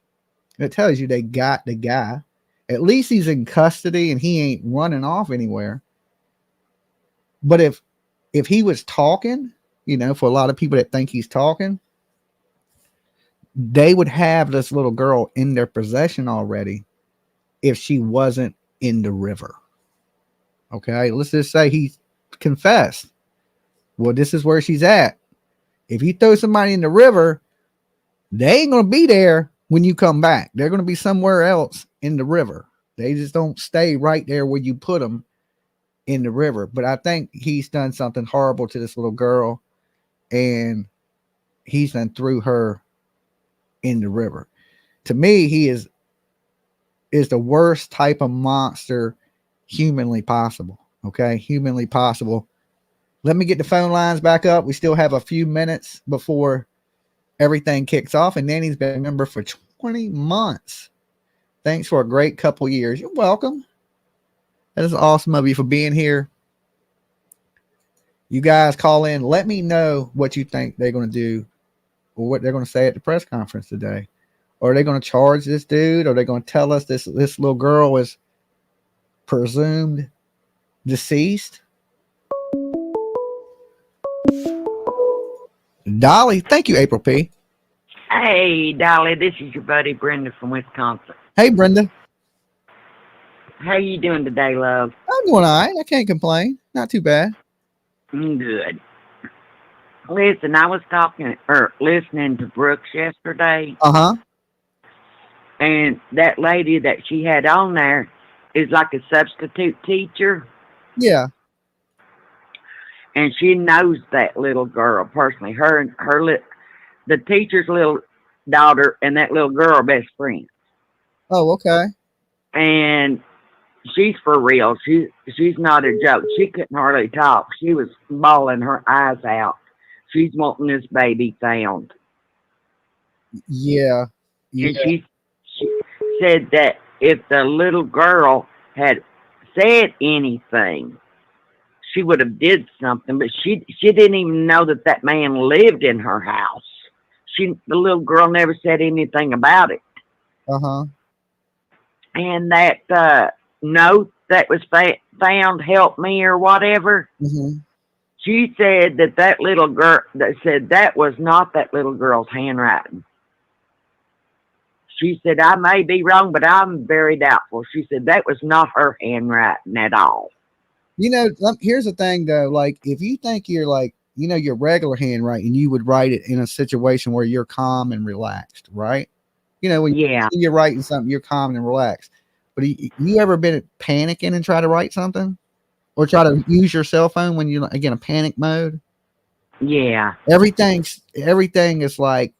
It tells you they got the guy. At least he's in custody and he ain't running off anywhere. But if he was talking, for a lot of people that think he's talking, they would have this little girl in their possession already if she wasn't in the river. Okay, let's just say he confessed. Well, this is where she's at. If you throw somebody in the river, they ain't going to be there when you come back. They're going to be somewhere else in the river. They just don't stay right there where you put them in the river. But I think he's done something horrible to this little girl, and he's done threw her in the river. To me, he is the worst type of monster humanly possible. Okay, humanly possible. Let me get the phone lines back up. We still have a few minutes before everything kicks off. And Nanny's been a member for 20 months. Thanks for a great couple years. You're welcome. That is awesome of you for being here. You guys call in. Let me know what you think they're going to do or what they're going to say at the press conference today. Or are they going to charge this dude? Or are they going to tell us this little girl is presumed deceased? Dolly, thank you, April P. Hey, Dolly, this is your buddy Brenda from Wisconsin. Hey, Brenda. How you doing today, love? I'm doing all right. I can't complain. Not too bad. Good. Listen, I was listening to Brooks yesterday. Uh-huh. And that lady that she had on there is like a substitute teacher. Yeah. And she knows that little girl personally. The teacher's little daughter and that little girl are best friends. Oh, okay. And she's for real. She's not a joke. She couldn't hardly talk. She was bawling her eyes out. She's wanting this baby found. Yeah. And she said that if the little girl had said anything, she would have did something, but she didn't even know that man lived in her house. The little girl never said anything about it. Uh-huh. And that note that was found, help me or whatever, she said that little girl, that was not that little girl's handwriting. She said, I may be wrong, but I'm very doubtful. She said that was not her handwriting at all. You know, here's the thing, though. Like, if you think you're like, you know, your regular handwriting, you would write it in a situation where you're calm and relaxed, right? You know, when you're writing something, you're calm and relaxed. But you ever been panicking and try to write something? Or try to use your cell phone when you're, again, a panic mode? Yeah. Everything is like,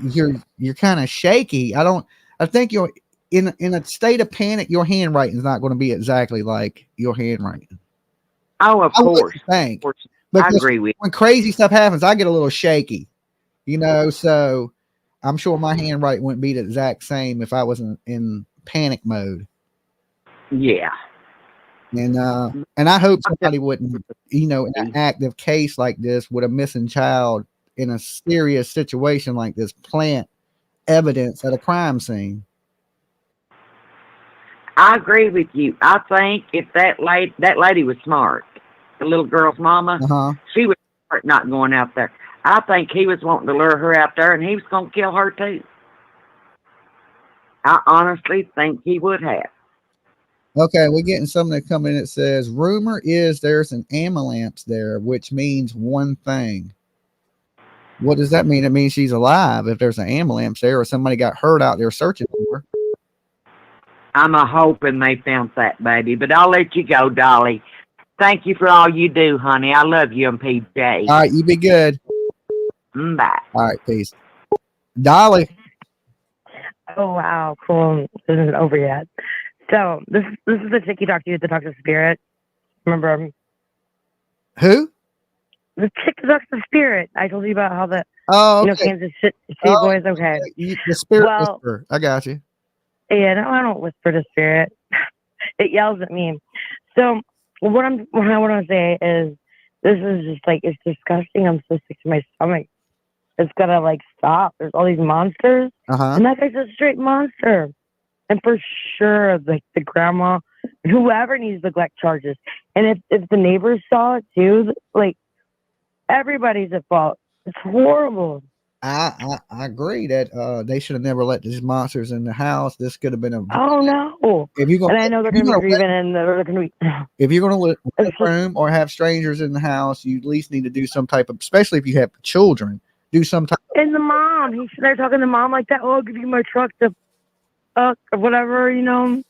you're kind of shaky. I think you're in a state of panic. Your handwriting is not going to be exactly like your handwriting. Oh, of course. I agree with you. When crazy stuff happens, I get a little shaky, you know, so I'm sure my handwriting wouldn't be the exact same if I was in panic mode. Yeah. And I hope somebody wouldn't, you know, in an active case like this with a missing child in a serious situation like this, plant evidence at a crime scene. I agree with you. I think if that lady was smart, the little girl's mama, she was smart not going out there. I think he was wanting to lure her out there, and he was going to kill her too. I honestly think he would have. Okay, we're getting something that come in that says, rumor is there's an ambulance there, which means one thing. What does that mean? It means she's alive if there's an ambulance there or somebody got hurt out there searching for her. I'm hoping they found that baby, but I'll let you go, Dolly. Thank you for all you do, honey. I love you and PJ. All right, you be good. Bye. All right, peace. Dolly. Oh, wow, cool. This isn't over yet. So this is the chick you talked to at the Talk to Spirit. Remember? Who? The chick that talks to Spirit. I told you about how the Kansas City boys. Okay, the Spirit whisperer. I got you. Yeah, no, I don't whisper to Spirit. It yells at me. So what I want to say is, this is just like, it's disgusting. I'm so sick to my stomach. It's gotta like stop. There's all these monsters, and that guy's a straight monster. And for sure, like the grandma, whoever needs neglect charges. And if the neighbors saw it too, like everybody's at fault. It's horrible. I agree that they should have never let these monsters in the house. This could have been a. Oh no! If you're gonna, and I know they're going to be grieving, and they're going to be. If you're going to live in a room or have strangers in the house, you at least need to do some type of, especially if you have children, do some type. And the mom, they're talking to the mom like that. Oh, I'll give you my truck to, or whatever, you know.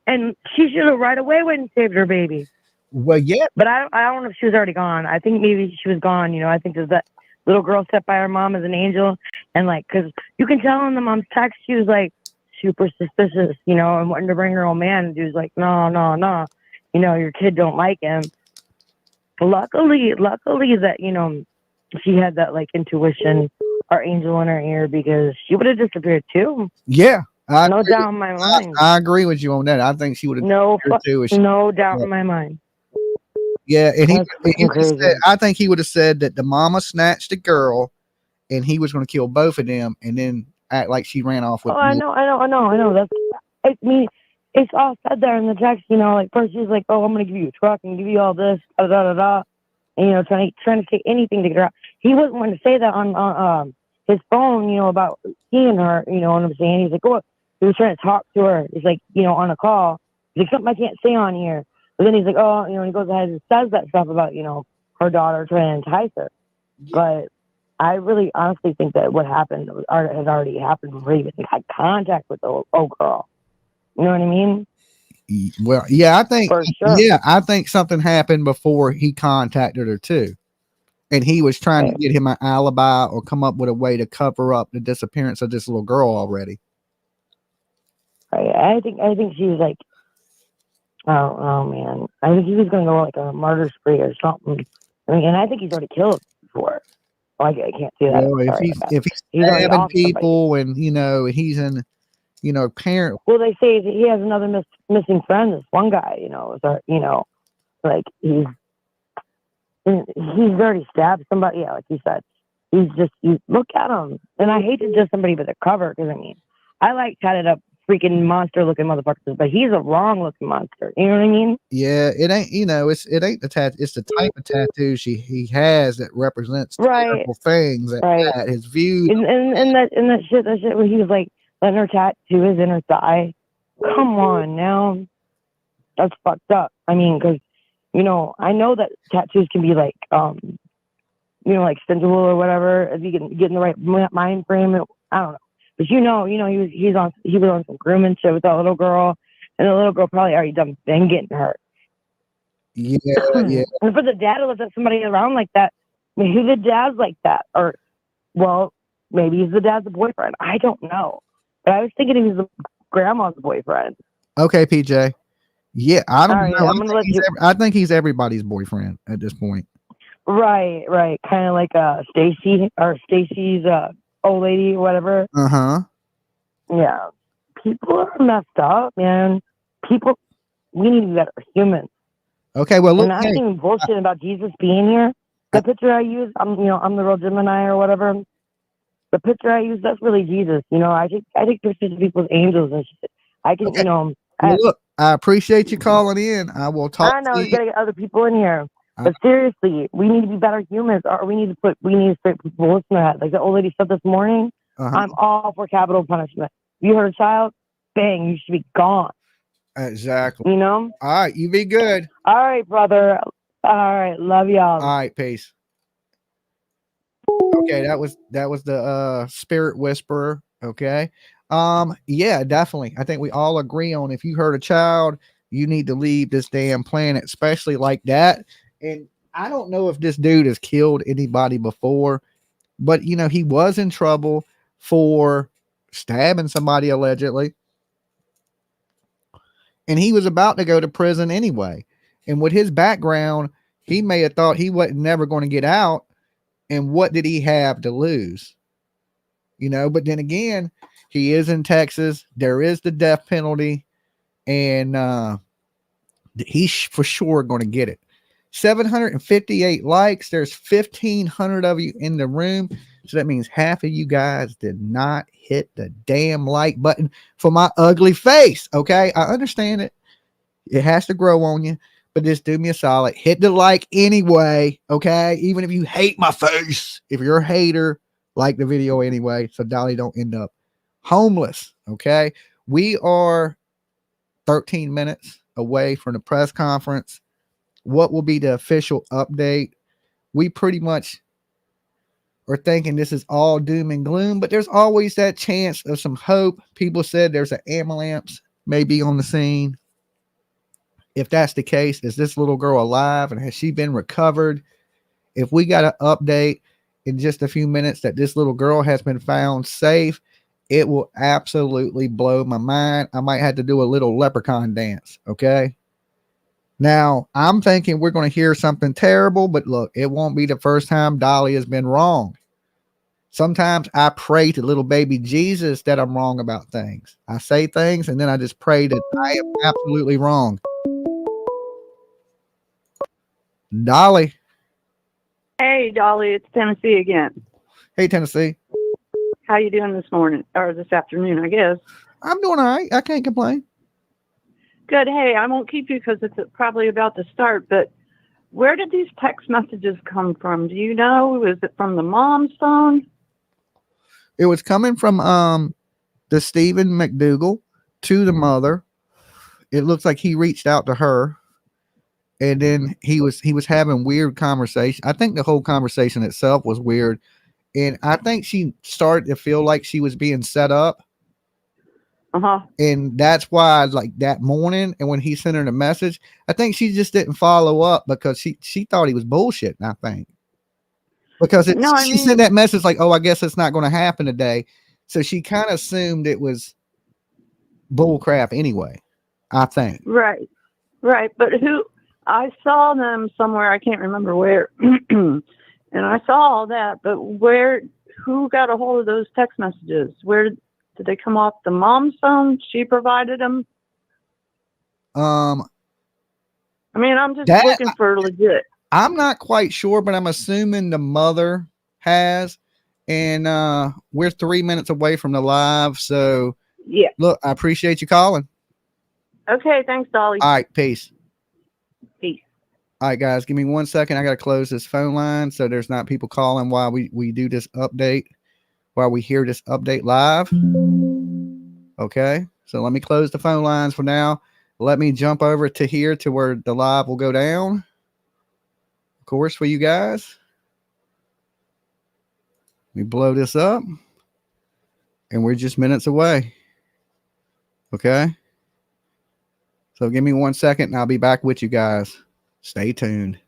And she should have right away went and saved her baby. Well, yeah, but I don't know if she was already gone. I think maybe she was gone. You know, I think there's that little girl set by her mom as an angel, and like, because you can tell in the mom's text she was like super suspicious, you know, and wanting to bring her old man, and she was like, no, you know, your kid don't like him. luckily that, you know, she had that like intuition or angel in her ear, because she would have disappeared too. Yeah. No doubt in my mind. I agree with you on that. I think she would have no doubt in my mind. Yeah, and he crazy. said, I think he would have said that the mama snatched the girl and he was going to kill both of them and then act like she ran off with I know. That's, I mean, it's all said there in the text, you know, like first she's like, oh, I'm going to give you a truck and give you all this, da da da da. And, you know, trying to say anything to get her out. He wasn't going to say that on his phone, you know, about seeing her, you know what I'm saying? He's like, oh, he was trying to talk to her. He's like, you know, on a call. He's like, something I can't say on here. But then he's like, oh, you know, he goes ahead and says that stuff about, you know, her daughter trying to entice her. But I really honestly think that what happened had already happened before he even had contact with the old girl. You know what I mean? Well, yeah, I think, for sure. Yeah, I think something happened before he contacted her too. And he was trying to get him an alibi or come up with a way to cover up the disappearance of this little girl already. I think she was like, oh man, I think he was going to go like a murder spree or something. I mean, and I think he's already killed before. Oh, I can't see that. Well, if he's stabbing people and, you know, he's in, you know, parent. Well, they say that he has another missing friend. This one guy, you know, like he's already stabbed somebody. Yeah, like you said, you look at him. And I hate to judge somebody by the cover, because I mean, I like tatted up freaking monster looking motherfuckers, but he's a wrong looking monster. You know what I mean? Yeah, it ain't, you know, it ain't the tattoo, it's the type of tattoo he has that represents terrible things that his views. And that shit where he was like letting her tattoo his inner thigh. Come on now. That's fucked up. I mean, because, you know, I know that tattoos can be like, you know, like sensual or whatever, if you can get in the right mind frame. I don't know. But you know, he was on some grooming shit with that little girl, and the little girl probably already done been getting hurt. Yeah. And for the dad to let somebody around like that, maybe the dad's like that, or well, maybe he's the dad's boyfriend. I don't know, but I was thinking he was the grandma's boyfriend. Okay, PJ. Yeah, I don't know. I think he's everybody's boyfriend at this point. Right. Kind of like Stacy's old lady or whatever. Yeah. People are messed up, man. We need to be better humans. Okay, well, look. And I'm not even bullshit about Jesus being here. The picture I use, I'm the real Gemini or whatever. The picture I use, that's really Jesus. You know, I take pictures of people's angels and shit. I can, you know. Well, look, I appreciate you calling in. I will talk. I know you gotta get other people in here. But seriously, we need to be better humans, or we need to straight people listen to that. Like the old lady said this morning, I'm all for capital punishment. You hurt a child, bang, you should be gone. Exactly. You know? All right, you be good. All right, brother. All right, love y'all. All right, peace. Okay, that was the spirit whisperer. Okay. Yeah, definitely. I think we all agree on, if you hurt a child, you need to leave this damn planet, especially like that. And I don't know if this dude has killed anybody before, but you know, he was in trouble for stabbing somebody allegedly. And he was about to go to prison anyway. And with his background, he may have thought he wasn't never going to get out. And what did he have to lose? You know, but then again, he is in Texas. There is the death penalty. And he's for sure going to get it. 758 likes. There's 1,500 of you in the room. So that means half of you guys did not hit the damn like button for my ugly face. Okay. I understand it. It has to grow on you, but just do me a solid. Hit the like anyway. Okay. Even if you hate my face, if you're a hater, like the video anyway. So Dolly don't end up homeless. Okay. We are 13 minutes away from the press conference. What will be the official update? We pretty much are thinking this is all doom and gloom, but there's always that chance of some hope. People said there's an ambulance maybe on the scene. If that's the case, is this little girl alive and has she been recovered? If we got an update in just a few minutes that this little girl has been found safe, it will absolutely blow my mind. I might have to do a little leprechaun dance. Okay. Now, I'm thinking we're going to hear something terrible, but look, it won't be the first time Dolly has been wrong. Sometimes I pray to little baby Jesus that I'm wrong about things. I say things and then I just pray that I am absolutely wrong. Dolly. Hey, Dolly, it's Tennessee again. Hey, Tennessee. How you doing this morning or this afternoon, I guess? I'm doing all right. I can't complain. Good. Hey, I won't keep you because it's probably about to start, but where did these text messages come from? Do you know? Is it from the mom's phone? It was coming from the Stephen McDougal to the mother. It looks like he reached out to her, and then he was having weird conversation. I think the whole conversation itself was weird, and I think she started to feel like she was being set up. And that's why, like that morning, and when he sent her the message, I think she just didn't follow up because she thought he was bullshitting. I think because she sent that message like, "Oh, I guess it's not going to happen today," so she kind of assumed it was bull crap anyway. I think. Right. But I saw them somewhere. I can't remember where, and I saw all that. But who got a hold of those text messages? Where did they come off? The mom's phone? She provided them. I mean, I'm just looking for legit. I'm not quite sure, but I'm assuming the mother has, and we're 3 minutes away from the live. So yeah, look, I appreciate you calling. Okay, thanks, Dolly. All right, peace. Peace. All right, guys, give me 1 second. I got to close this phone line so there's not people calling while we do this update, while we hear this update live. Okay, so let me close the phone lines for now. Let me jump over to here to where the live will go down. Of course, for you guys. We blow this up, and we're just minutes away. Okay. So give me 1 second, and I'll be back with you guys. Stay tuned.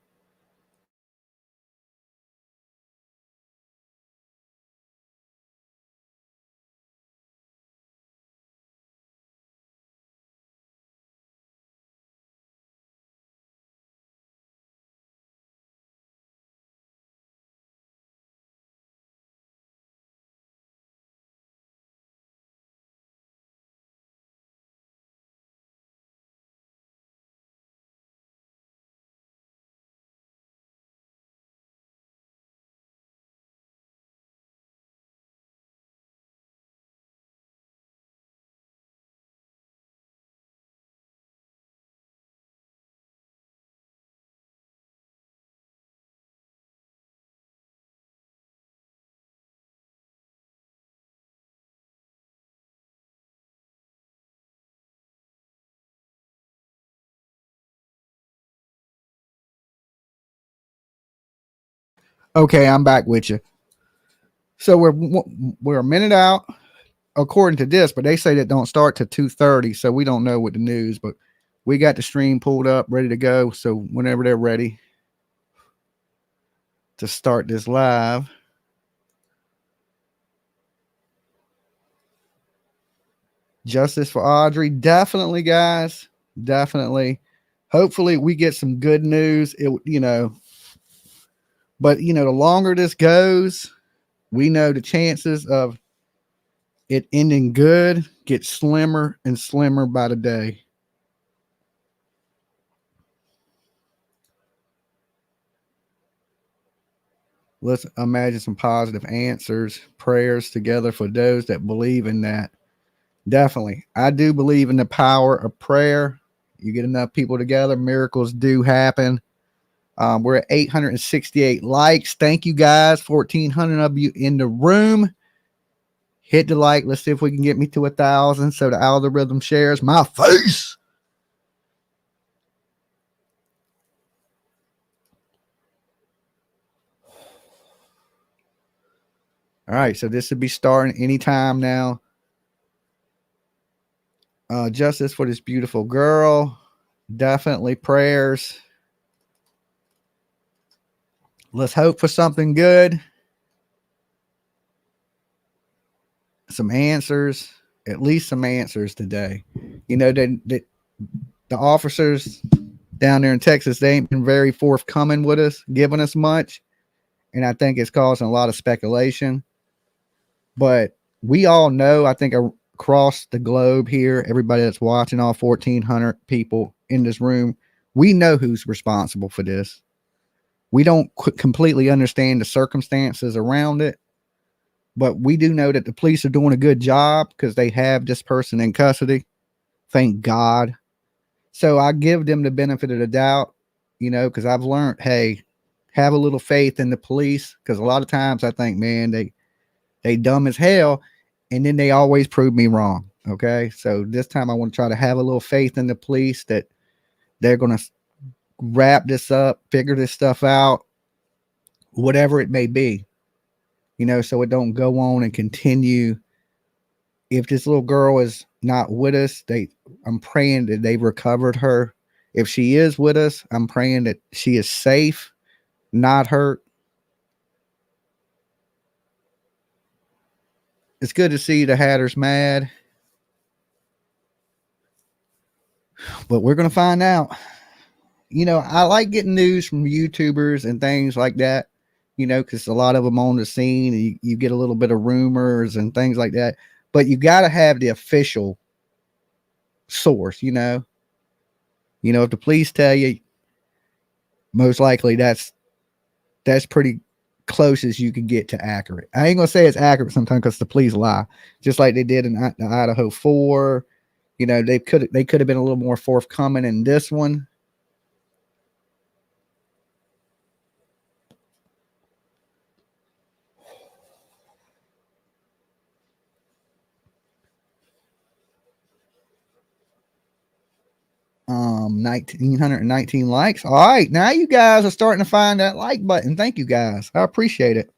Okay, I'm back with you. So we're a minute out according to this, but they say that don't start to 2:30, so we don't know what the news, but we got the stream pulled up, ready to go. So whenever they're ready to start this live. Justice for Audrii. Definitely, guys. Definitely. Hopefully we get some good news. But the longer this goes, we know the chances of it ending good get slimmer and slimmer by the day. Let's imagine some positive answers, prayers together for those that believe in that. Definitely. I do believe in the power of prayer. You get enough people together, miracles do happen. We're at 868 likes. Thank you, guys. 1,400 of you in the room. Hit the like. Let's see if we can get me to 1,000 so the algorithm shares my face. All right, so this will be starting anytime now. Justice for this beautiful girl. Definitely prayers. Let's hope for something good. Some answers, at least some answers today. The officers down there in Texas, they ain't been very forthcoming with us, giving us much. And I think it's causing a lot of speculation. But we all know, I think across the globe here, everybody that's watching, all 1,400 people in this room, we know who's responsible for this. We don't completely understand the circumstances around it, but we do know that the police are doing a good job because they have this person in custody. Thank God. So I give them the benefit of the doubt, you know, because I've learned, hey, have a little faith in the police, because a lot of times I think, man, they dumb as hell, and then they always prove me wrong. Okay, so this time I want to try to have a little faith in the police that they're going to wrap this up, figure this stuff out, whatever it may be, you know, so it don't go on and continue. If this little girl is not with us, I'm praying that they've recovered her. If she is with us, I'm praying that she is safe, not hurt. It's good to see the Hatters mad, but we're going to find out. You know, I like getting news from YouTubers and things like that, you know, because a lot of them on the scene, and you get a little bit of rumors and things like that. But you got to have the official source, you know. You know, if the police tell you, most likely that's pretty close as you can get to accurate. I ain't gonna say it's accurate sometimes because the police lie, just like they did in the Idaho 4. You know, they could have been a little more forthcoming in this one. Um, 1,919 likes. All right, now you guys are starting to find that like button. Thank you guys. I appreciate it.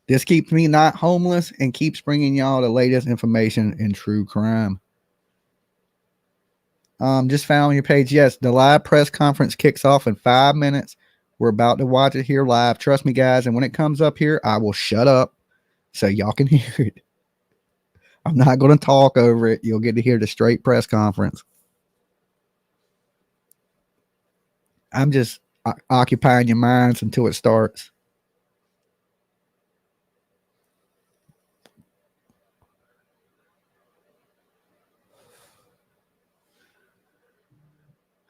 This keeps me not homeless and keeps bringing y'all the latest information in true crime. Just found your page. Yes, the live press conference kicks off in 5 minutes. We're about to watch it here live. Trust me, guys. And when it comes up here, I will shut up so y'all can hear it. I'm not going to talk over it. You'll get to hear the straight press conference. I'm just occupying your minds until it starts.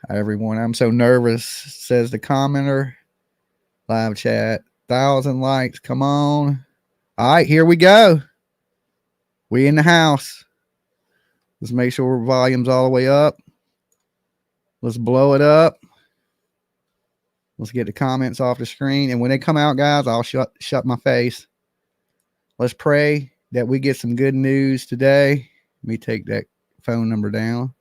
Hi, everyone. I'm so nervous, says the commenter. Live chat. 1,000 likes. Come on. All right, here we go. We in the house. Let's make sure our volume's all the way up. Let's blow it up. Let's get the comments off the screen. And when they come out, guys, I'll shut my face. Let's pray that we get some good news today. Let me take that phone number down.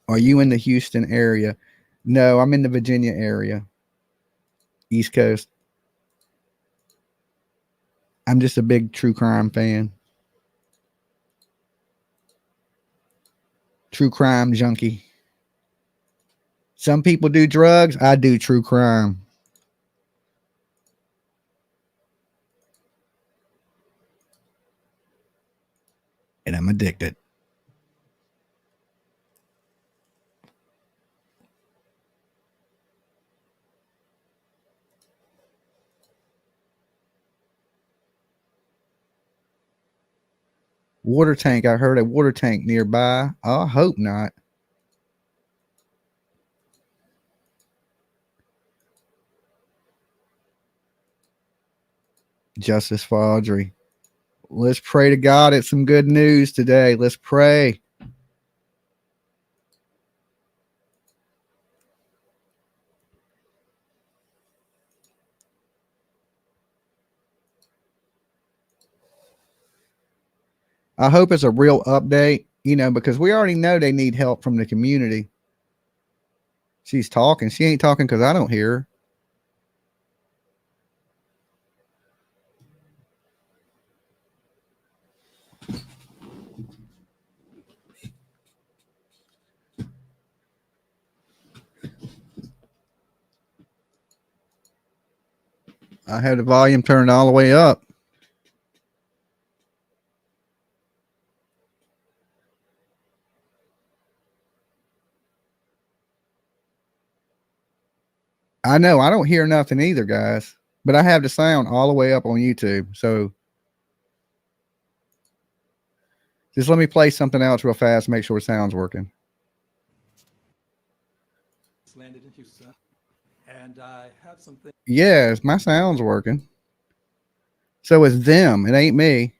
Are you in the Houston area? No, I'm in the Virginia area. East Coast. I'm just a big true crime fan. True crime junkie. Some people do drugs. I do true crime. And I'm addicted. Water tank. I heard a water tank nearby. I hope not. Justice for Audrii. Let's pray to God it's some good news today. Let's pray. I hope it's a real update, you know, because we already know they need help from the community. She's talking. She ain't talking because I don't hear her. I had the volume turned all the way up. I know I don't hear nothing either, guys, but I have the sound all the way up on YouTube. So just let me play something else real fast, make sure the sound's working. Landed in Houston, and I have something. Yes, my sound's working. So it's them. It ain't me.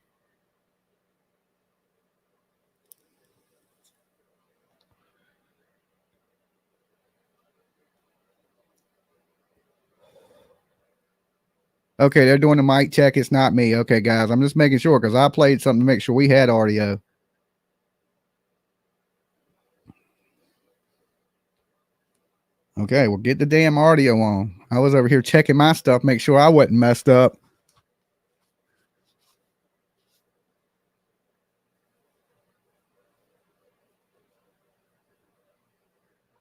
Okay, they're doing the mic check. It's not me. Okay, guys, I'm just making sure because I played something to make sure we had audio. Okay, well, get the damn audio on. I was over here checking my stuff, make sure I wasn't messed up.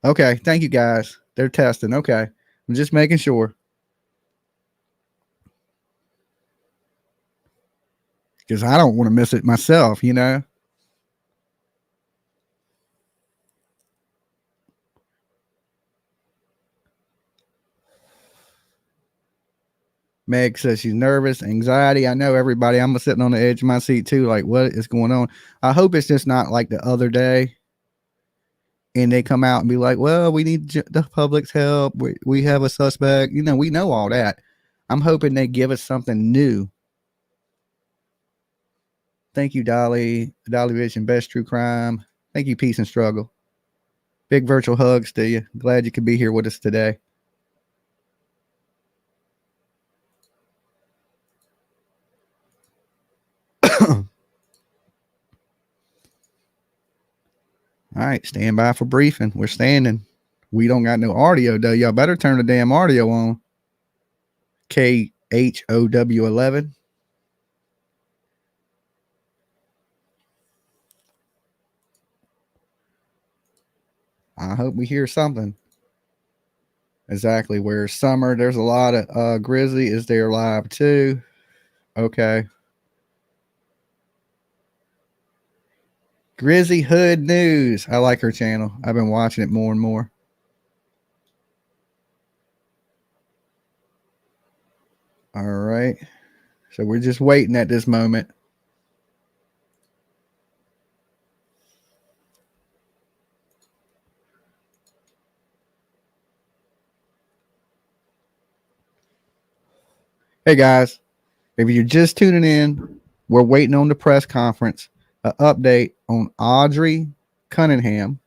Okay, thank you, guys. They're testing. Okay, I'm just making sure. Because I don't want to miss it myself, you know. Meg says she's nervous, anxiety. I know everybody. I'm sitting on the edge of my seat too. Like, what is going on? I hope it's just not like the other day. And they come out and be like, well, we need the public's help. We have a suspect. You know, we know all that. I'm hoping they give us something new. Thank you, Dolly. Dolly Vision, Best True Crime. Thank you, Peace and Struggle. Big virtual hugs to you. Glad you could be here with us today. All right, stand by for briefing. We're standing. We don't got no audio, though. Y'all better turn the damn audio on. KHOW11. I hope we hear something. Exactly. Where's Summer? There's a lot of Grizzly is there live too. Okay. Grizzly Hood News. I like her channel. I've been watching it more and more. All right. So we're just waiting at this moment. Hey guys, if you're just tuning in, we're waiting on the press conference, an update on Audrii Cunningham,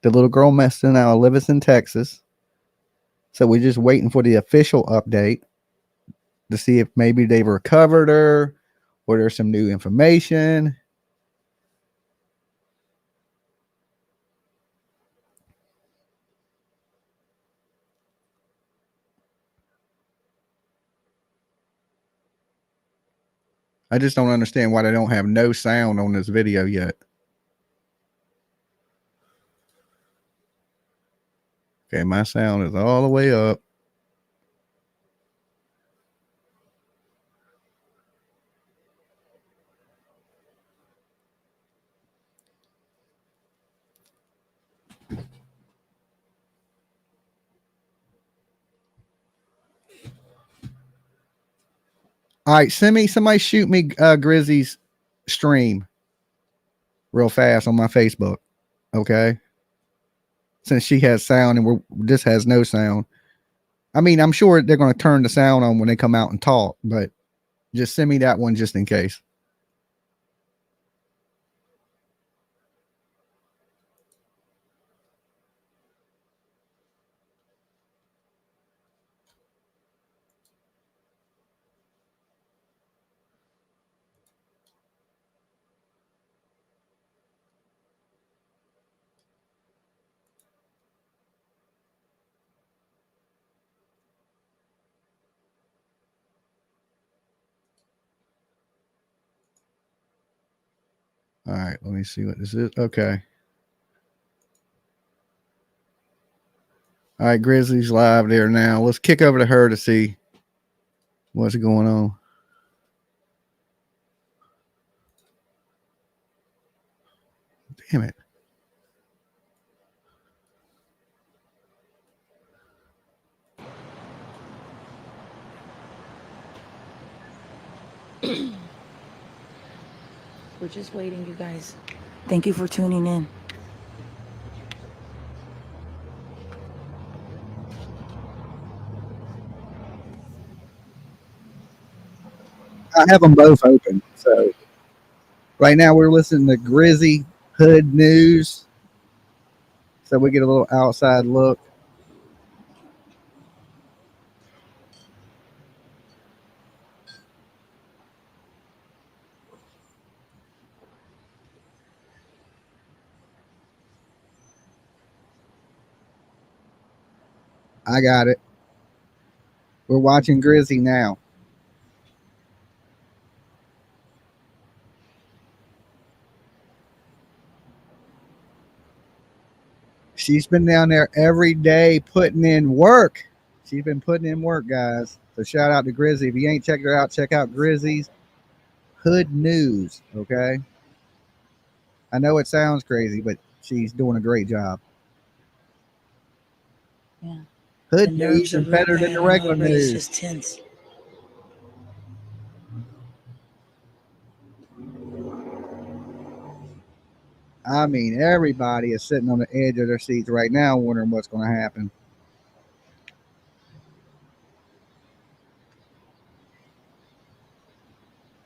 the little girl missing out of Livingston, Texas. So we're just waiting for the official update to see if maybe they've recovered her or there's some new information. I just don't understand why they don't have no sound on this video yet. Okay, my sound is all the way up. All right, somebody shoot me Grizzy's stream real fast on my Facebook. Okay. Since she has sound and this has no sound. I mean, I'm sure they're going to turn the sound on when they come out and talk, but just send me that one just in case. All right, let me see what this is. Okay. All right, Grizzly's live there now. Let's kick over to her to see What's going on? Damn it. We're just waiting, you guys. Thank you for tuning in. I have them both open. So right now we're listening to Grizzy Hood News. So we get a little outside look. I got it. We're watching Grizzy now. She's been down there every day putting in work. She's been putting in work, guys. So shout out to Grizzy. If you ain't checked her out, check out Grizzy's Hood News. Okay. I know it sounds crazy, but she's doing a great job. Yeah. Hood News is better than the regular news. It's just tense. I mean, everybody is sitting on the edge of their seats right now wondering what's going to happen.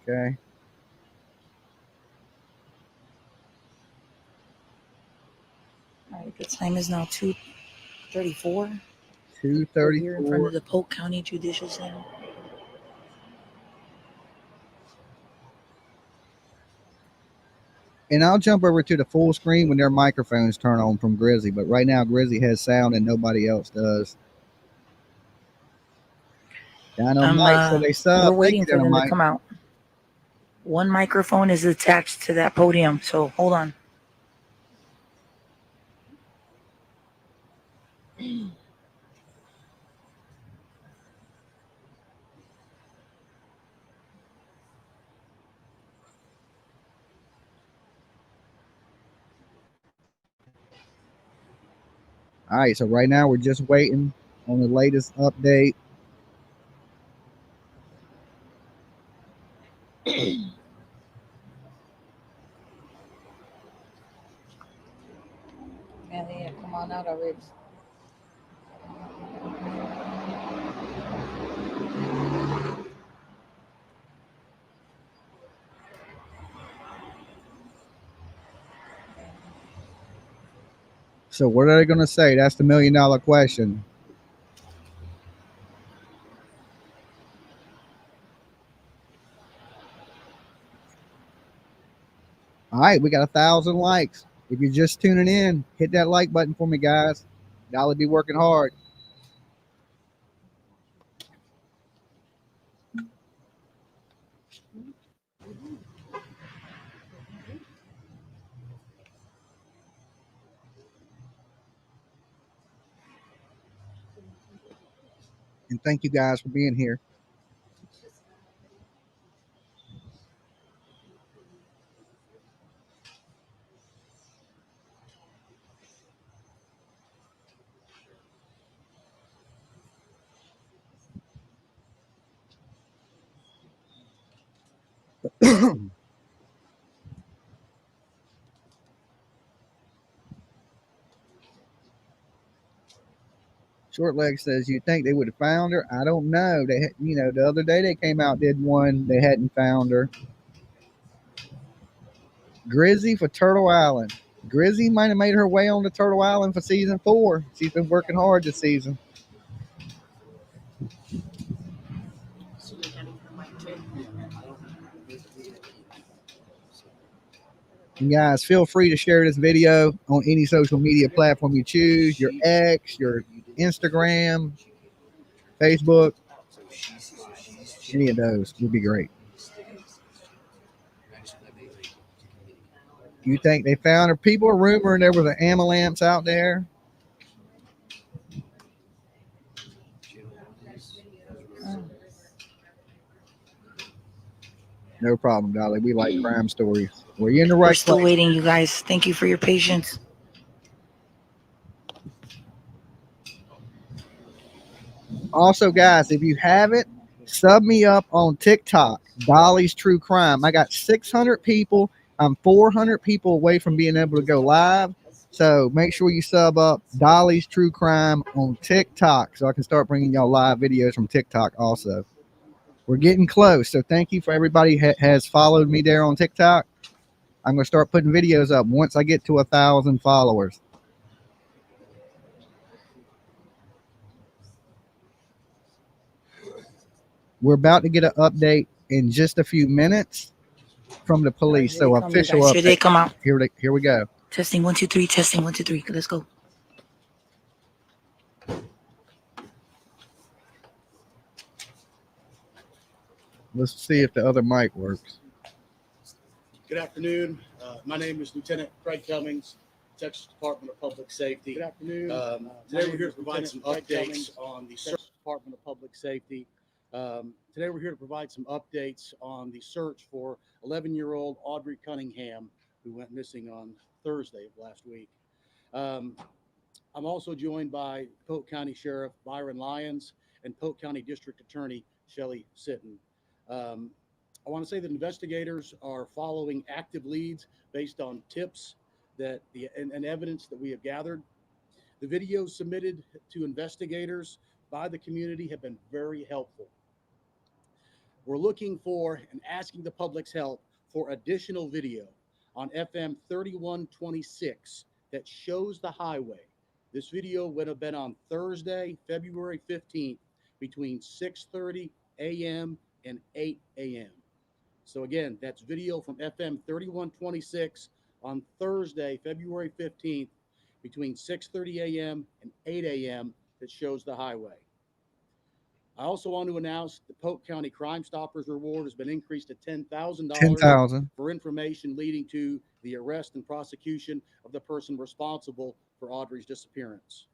Okay. All right, the time is now 2:34. 2:34. Here in front of the Polk County Judicial Center. And I'll jump over to the full screen when their microphones turn on from Grizzy. But right now, Grizzy has sound and nobody else does. Dynamite, so they sub. We're waiting for them to come out. One microphone is attached to that podium, so hold on. All right, so right now we're just waiting on the latest update. Yeah, come on out already. So what are they going to say? That's the $1 million question. All right, we got 1,000 likes. If you're just tuning in, hit that like button for me, guys. Y'all be working hard. And thank you guys for being here. Short Leg says, you think they would have found her? I don't know. They, the other day they came out, did one. They hadn't found her. Grizzy for Turtle Island. Grizzy might have made her way on to Turtle Island for season 4. She's been working hard this season. And guys, feel free to share this video on any social media platform you choose, your X, your Instagram, Facebook, any of those would be great. You think they found her? People are rumoring there was an ambulance out there. No problem, Dolly. We like crime stories. Well, you're in the right We're still place. waiting, you guys. Thank you for your patience. Also, guys, if you haven't, sub me up on TikTok, Dolly's True Crime. I got 600 people. I'm 400 people away from being able to go live. So make sure you sub up Dolly's True Crime on TikTok so I can start bringing y'all live videos from TikTok also. We're getting close. So thank you for everybody has followed me there on TikTok. I'm going to start putting videos up once I get to 1,000 followers. We're about to get an update in just a few minutes from the police. Right, So official update. update. Here they come out. Here we go. Testing 1 2 3. Testing 1 2 3. Let's go. Let's see if the other mic works. Good afternoon. My name is Lieutenant Craig Cummings, Texas Department of Public Safety. Good afternoon. Today we're here to provide some updates on the Texas Department of Public Safety. Today we're here to provide some updates on the search for 11-year-old Audrii Cunningham, who went missing on Thursday of last week. I'm also joined by Polk County Sheriff Byron Lyons and Polk County District Attorney Shelley Sitton. I want to say that investigators are following active leads based on tips that and evidence that we have gathered. The videos submitted to investigators by the community have been very helpful. We're looking for and asking the public's help for additional video on FM 3126 that shows the highway. This video would have been on Thursday, February 15th between 6:30 a.m. and 8 a.m. So again, that's video from FM 3126 on Thursday, February 15th between 6:30 a.m. and 8 a.m. that shows the highway. I also want to announce the Polk County Crime Stoppers reward has been increased to $10,000 for information leading to the arrest and prosecution of the person responsible for Audrii's disappearance.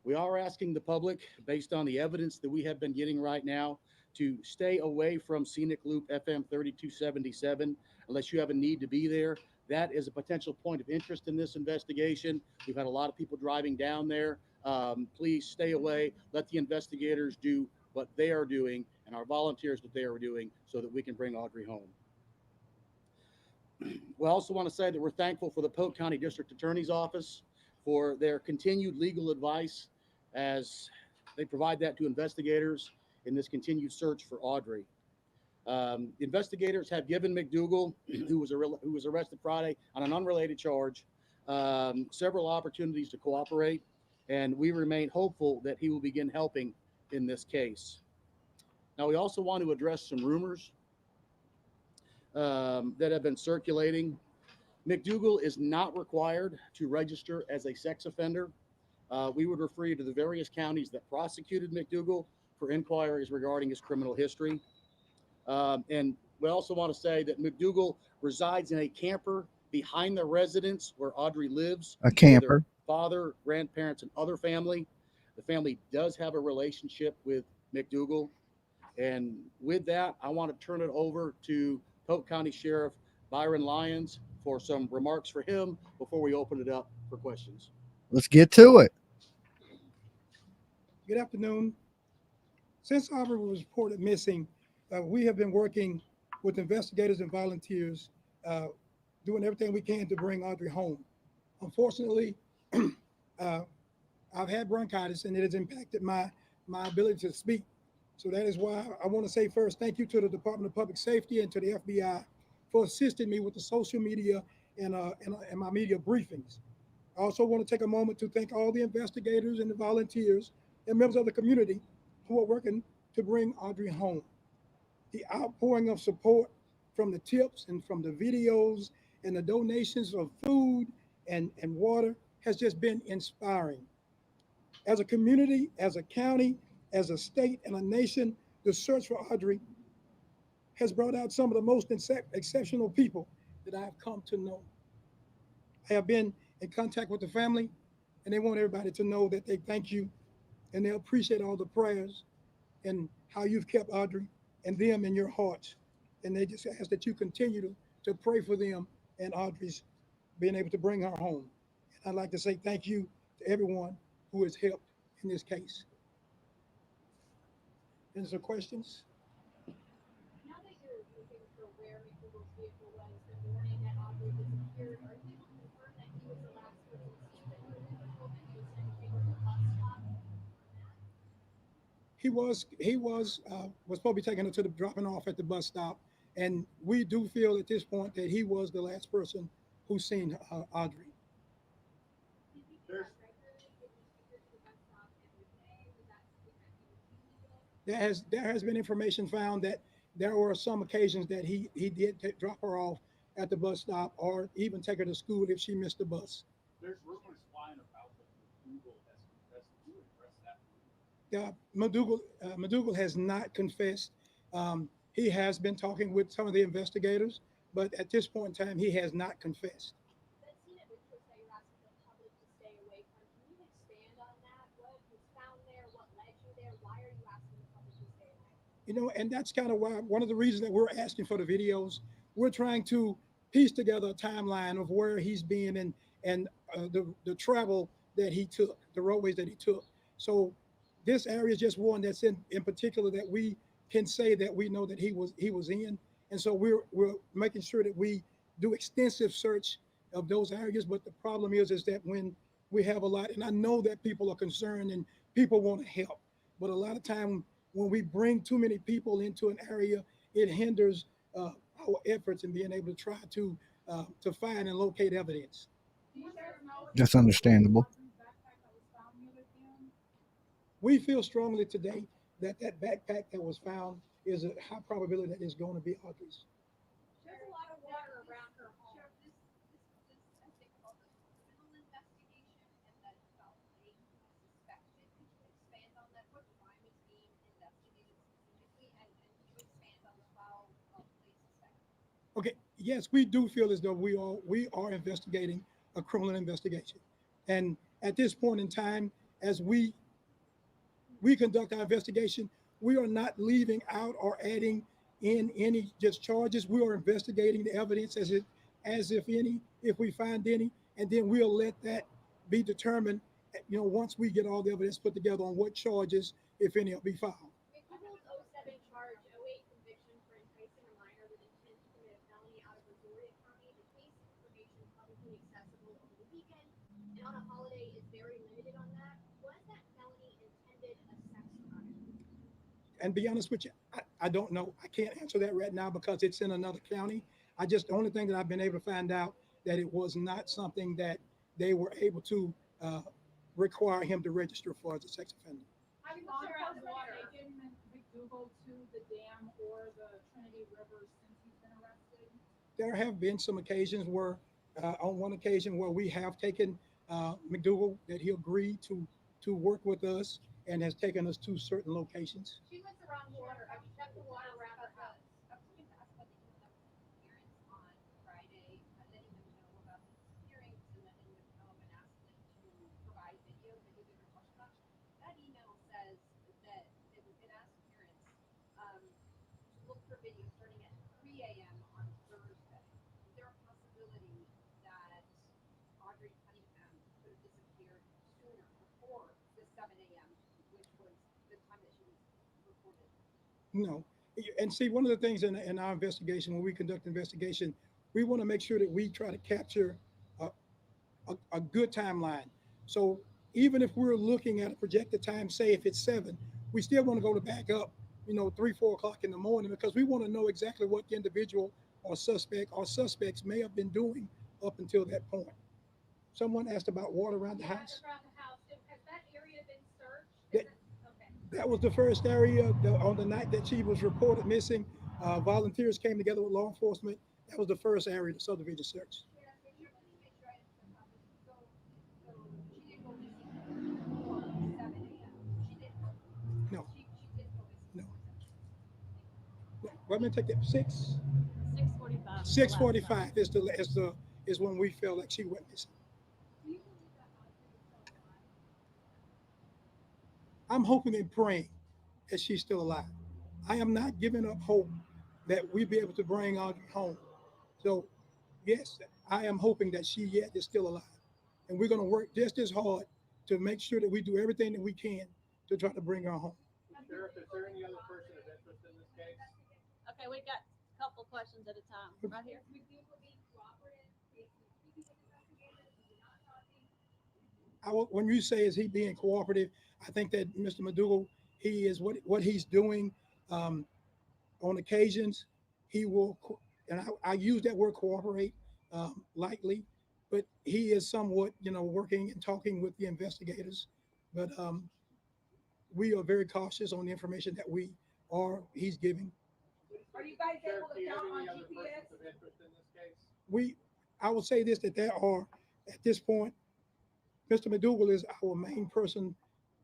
We are asking the public, based on the evidence that we have been getting right now, to stay away from Scenic Loop FM 3277 unless you have a need to be there. That is a potential point of interest in this investigation. We've had a lot of people driving down there. Please stay away. Let the investigators do what they are doing and our volunteers what they are doing so that we can bring Audrii home. We also want to say that we're thankful for the Polk County District Attorney's Office for their continued legal advice as they provide that to investigators in this continued search for Audrii. Investigators have given McDougal, who was arrested Friday on an unrelated charge, several opportunities to cooperate, and we remain hopeful that he will begin helping in this case. Now, we also want to address some rumors that have been circulating. McDougal is not required to register as a sex offender. We would refer you to the various counties that prosecuted McDougal for inquiries regarding his criminal history. And we also want to say that McDougal resides in a camper behind the residence where Audrii lives. A camper. Father, grandparents, and other family. The family does have a relationship with McDougal. And with that, I want to turn it over to Polk County Sheriff Byron Lyons for some remarks for him before we open it up for questions. Let's get to it. Good afternoon. Since Audrii was reported missing, we have been working with investigators and volunteers, doing everything we can to bring Audrii home. Unfortunately, I've had bronchitis and it has impacted my ability to speak. So that is why I want to say first, thank you to the Department of Public Safety and to the FBI for assisting me with the social media and my media briefings. I also want to take a moment to thank all the investigators and the volunteers and members of the community who are working to bring Audrii home. The outpouring of support from the tips and from the videos and the donations of food and water has just been inspiring. As a community, as a county, as a state and a nation, the search for Audrii has brought out some of the most exceptional people that I have come to know. I have been in contact with the family, and they want everybody to know that they thank you and they appreciate all the prayers and how you've kept Audrii and them in your hearts. And they just ask that you continue to pray for them and Audrey's being able to bring her home. And I'd like to say thank you to everyone who has helped in this case. Any other questions? Now that you're looking for where McDougal's vehicle was the morning that Audrey disappeared, are you able to confirm that he was the last person seen with her vehicle, that he was sent to the bus stop? Was probably taking her to the dropping off at the bus stop, and we do feel at this point that he was the last person who seen Audrey. There has been information found that there were some occasions that he did drop her off at the bus stop or even take her to school if she missed the bus. There's rumors flying about that McDougal has confessed to address that. McDougal has not confessed. He has been talking with some of the investigators, but at this point in time, he has not confessed. That scene of interest that you're asking the public to stay away from, can you expand on that? What was found there? What led you there? Why are you asking the public to stay away? And that's kind of why one of the reasons that we're asking for the videos. We're trying to piece together a timeline of where he's been and the travel that he took, the roadways that he took. So this area is just one that's in particular that we can say that we know that he was in. And so we're making sure that we do extensive search of those areas. But the problem is that when we have a lot, and I know that people are concerned and people want to help, but a lot of time when we bring too many people into an area, it hinders our efforts in being able to try to find and locate evidence. That's understandable. We feel strongly today that backpack that was found is a high probability that it's going to be Audrey's. There's a lot of water around her home. Sheriff, this I think about the criminal investigation and the DOLLY suspected. Could you expand on that? What crime is being investigated specifically, and can you expand on the foul play suspected? Okay, yes, we do feel as though we are investigating a criminal investigation, and at this point in time, as we conduct our investigation, we are not leaving out or adding in any just charges. We are investigating the evidence as if we find any, and then we'll let that be determined, once we get all the evidence put together on what charges, if any, will be filed. McDougal's 07 charge, 08 conviction for enticing a minor with intent to commit a felony out of Audrii County. The case information publicly accessible over the weekend, and on a holiday is very limited on that. Was that felony intended a sex crime? And be honest with you, I don't know. I can't answer that right now because it's in another county. The only thing that I've been able to find out that it was not something that they were able to require him to register for as a sex offender. Have you taken McDougal to the dam or the Trinity River since he's been arrested? There have been some occasions where, on one occasion where we have taken McDougal, that he agreed to work with us and has taken us to certain locations. She lives around water. Have you checked the water around her house? I was going to ask about the email disappearance on Friday, letting them know about the disappearance and letting them know and asking them to provide video that you could request about. That email says that it was an disappearance. Look for video starting at 3 a.m. on Thursday. Is there a possibility that Audrii Cunningham could have disappeared sooner before the 7 a.m., which was the time that she was reported? No. And see, one of the things in our investigation, when we conduct investigation, we want to make sure that we try to capture a good timeline. So even if we're looking at a projected time, say if it's 7, we still want to go to back up, 3, 4 o'clock in the morning, because we want to know exactly what the individual or suspects may have been doing up until that point. Someone asked about water around the house. Around the house. Has that area been searched? That was the first area on the night that she was reported missing. Volunteers came together with law enforcement. That was the first area the subdivision search. No. No. Let me take that. 6:45. 6:45 is when we felt like she went missing. I'm hoping and praying that she's still alive. I am not giving up hope that we be able to bring Audrii home. So yes, I am hoping that she yet is still alive. And we're going to work just as hard to make sure that we do everything that we can to try to bring her home. Sheriff, is there any other person of interest in this case? Okay, we got a couple questions at a time. Right here. When you say is he being cooperative, I think that Mr. McDougal, he is what he's doing on occasions. He will, and I use that word cooperate lightly, but he is somewhat, working and talking with the investigators. But we are very cautious on the information that he's giving. Are you guys able to count on GPS? Of interest in this case? I will say this, that there are, at this point, Mr. McDougal is our main person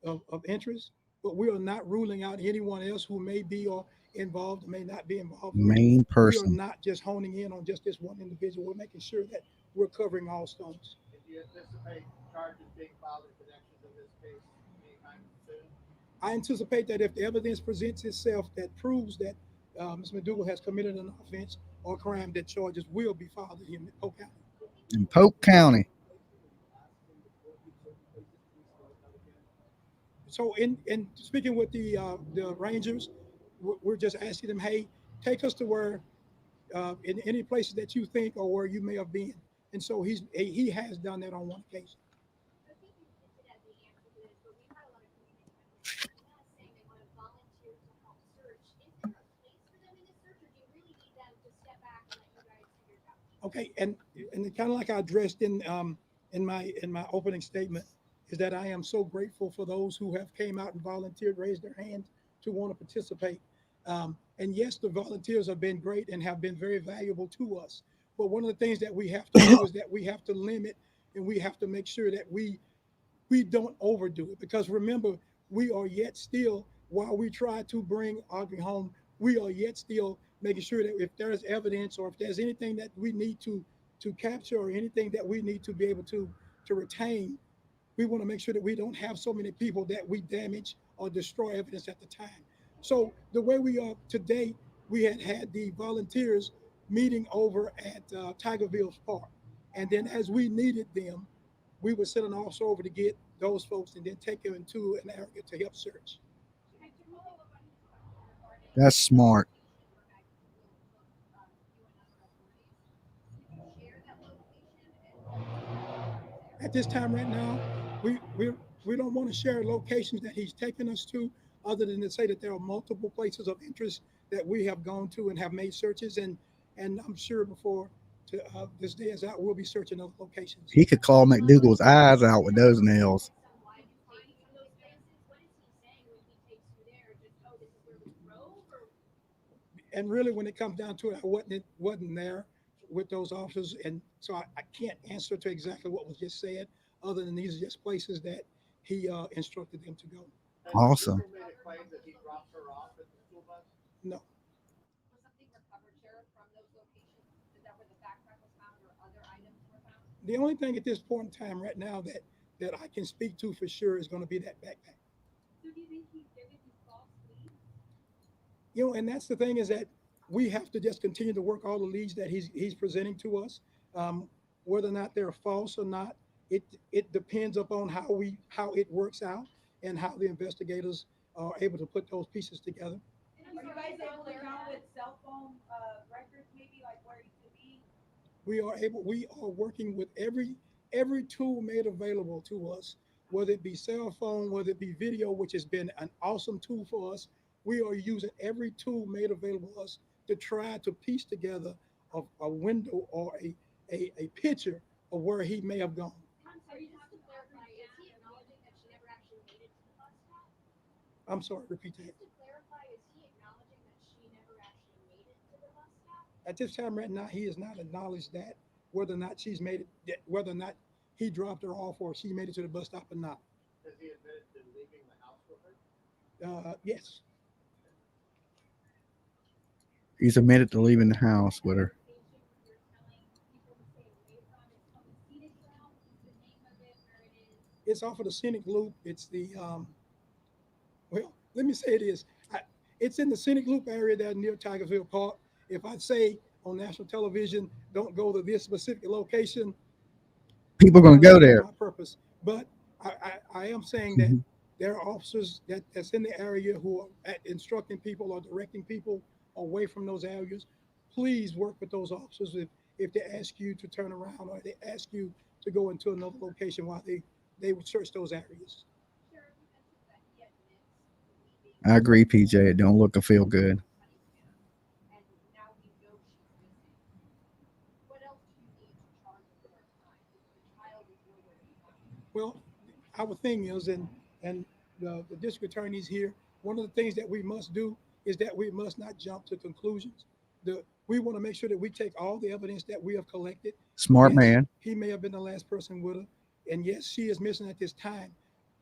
of interest, but we are not ruling out anyone else who may be or involved or may not be involved. Main person. We are not just honing in on just this one individual. We're making sure that we're covering all stones. Do you anticipate charges being filed in connection to this case anytime soon? I anticipate that if the evidence presents itself that proves that Mr. McDougal has committed an offense or crime, that charges will be filed in him in Polk County. In Polk County. So in speaking with the Rangers, we're just asking them, hey, take us to where in any places that you think or where you may have been. And so he has done that on one occasion. Okay, and kind of like I addressed in my opening statement, is that I am so grateful for those who have came out and volunteered, raised their hands to want to participate. And yes, the volunteers have been great and have been very valuable to us. But one of the things that we have to do is that we have to limit and we have to make sure that we don't overdo it. Because remember, we are yet still, while we try to bring Audrii home, we are yet still making sure that if there's evidence or if there's anything that we need to capture or anything that we need to be able to retain, we want to make sure that we don't have so many people that we damage or destroy evidence at the time. So the way we are today, we had the volunteers meeting over at Tigerville Park. And then as we needed them, we would send an officer over to get those folks and then take them into an area to help search. That's smart. At this time right now, we don't want to share locations that he's taken us to, other than to say that there are multiple places of interest that we have gone to and have made searches. And I'm sure before this day is out, we'll be searching other locations. He could claw McDougal's eyes out with those nails. And really, when it comes down to it, I wasn't there with those officers, and so I can't answer to exactly what was just said, other than these are just places that he instructed them to go. Awesome. Made a claim that he dropped her off at the school bus? No. Was something recovered, Sheriff, from those locations? Is that where the backpack was found or other items were found? The only thing at this point in time right now that I can speak to for sure is going to be that backpack. So do you think he's giving you false leads? And that's the thing, is that we have to just continue to work all the leads that he's presenting to us. Whether or not they're false or not, it depends upon how it works out and how the investigators are able to put those pieces together. Are you guys able to count with cell phone records, maybe like where he could be? We are working with every tool made available to us, whether it be cell phone, whether it be video, which has been an awesome tool for us. We are using every tool made available to us to try to piece together a window or a picture of where he may have gone. I'm sorry, repeat that. At this time right now, he has not acknowledged that, whether or not she's made it, whether or not he dropped her off or she made it to the bus stop or not. Has he admitted to leaving the house with her? Yes. He's admitted to leaving the house with her. It's off of the scenic loop. It's the, well, let me say it is. It's in the scenic loop area there near Tigerville Park. if I say on national television, don't go to this specific location, people are going to go there. My purpose, but I am saying that there are officers that's in the area who are instructing people or directing people away from those areas. Please work with those officers if they ask you to turn around or they ask you to go into another location while they would search those areas. I agree, PJ. It don't look or feel good. Well, our thing is, and the district attorneys here, one of the things that we must do is that we must not jump to conclusions. We want to make sure that we take all the evidence that we have collected. Smart Yes, man. he may have been the last person with her, and yes, she is missing at this time.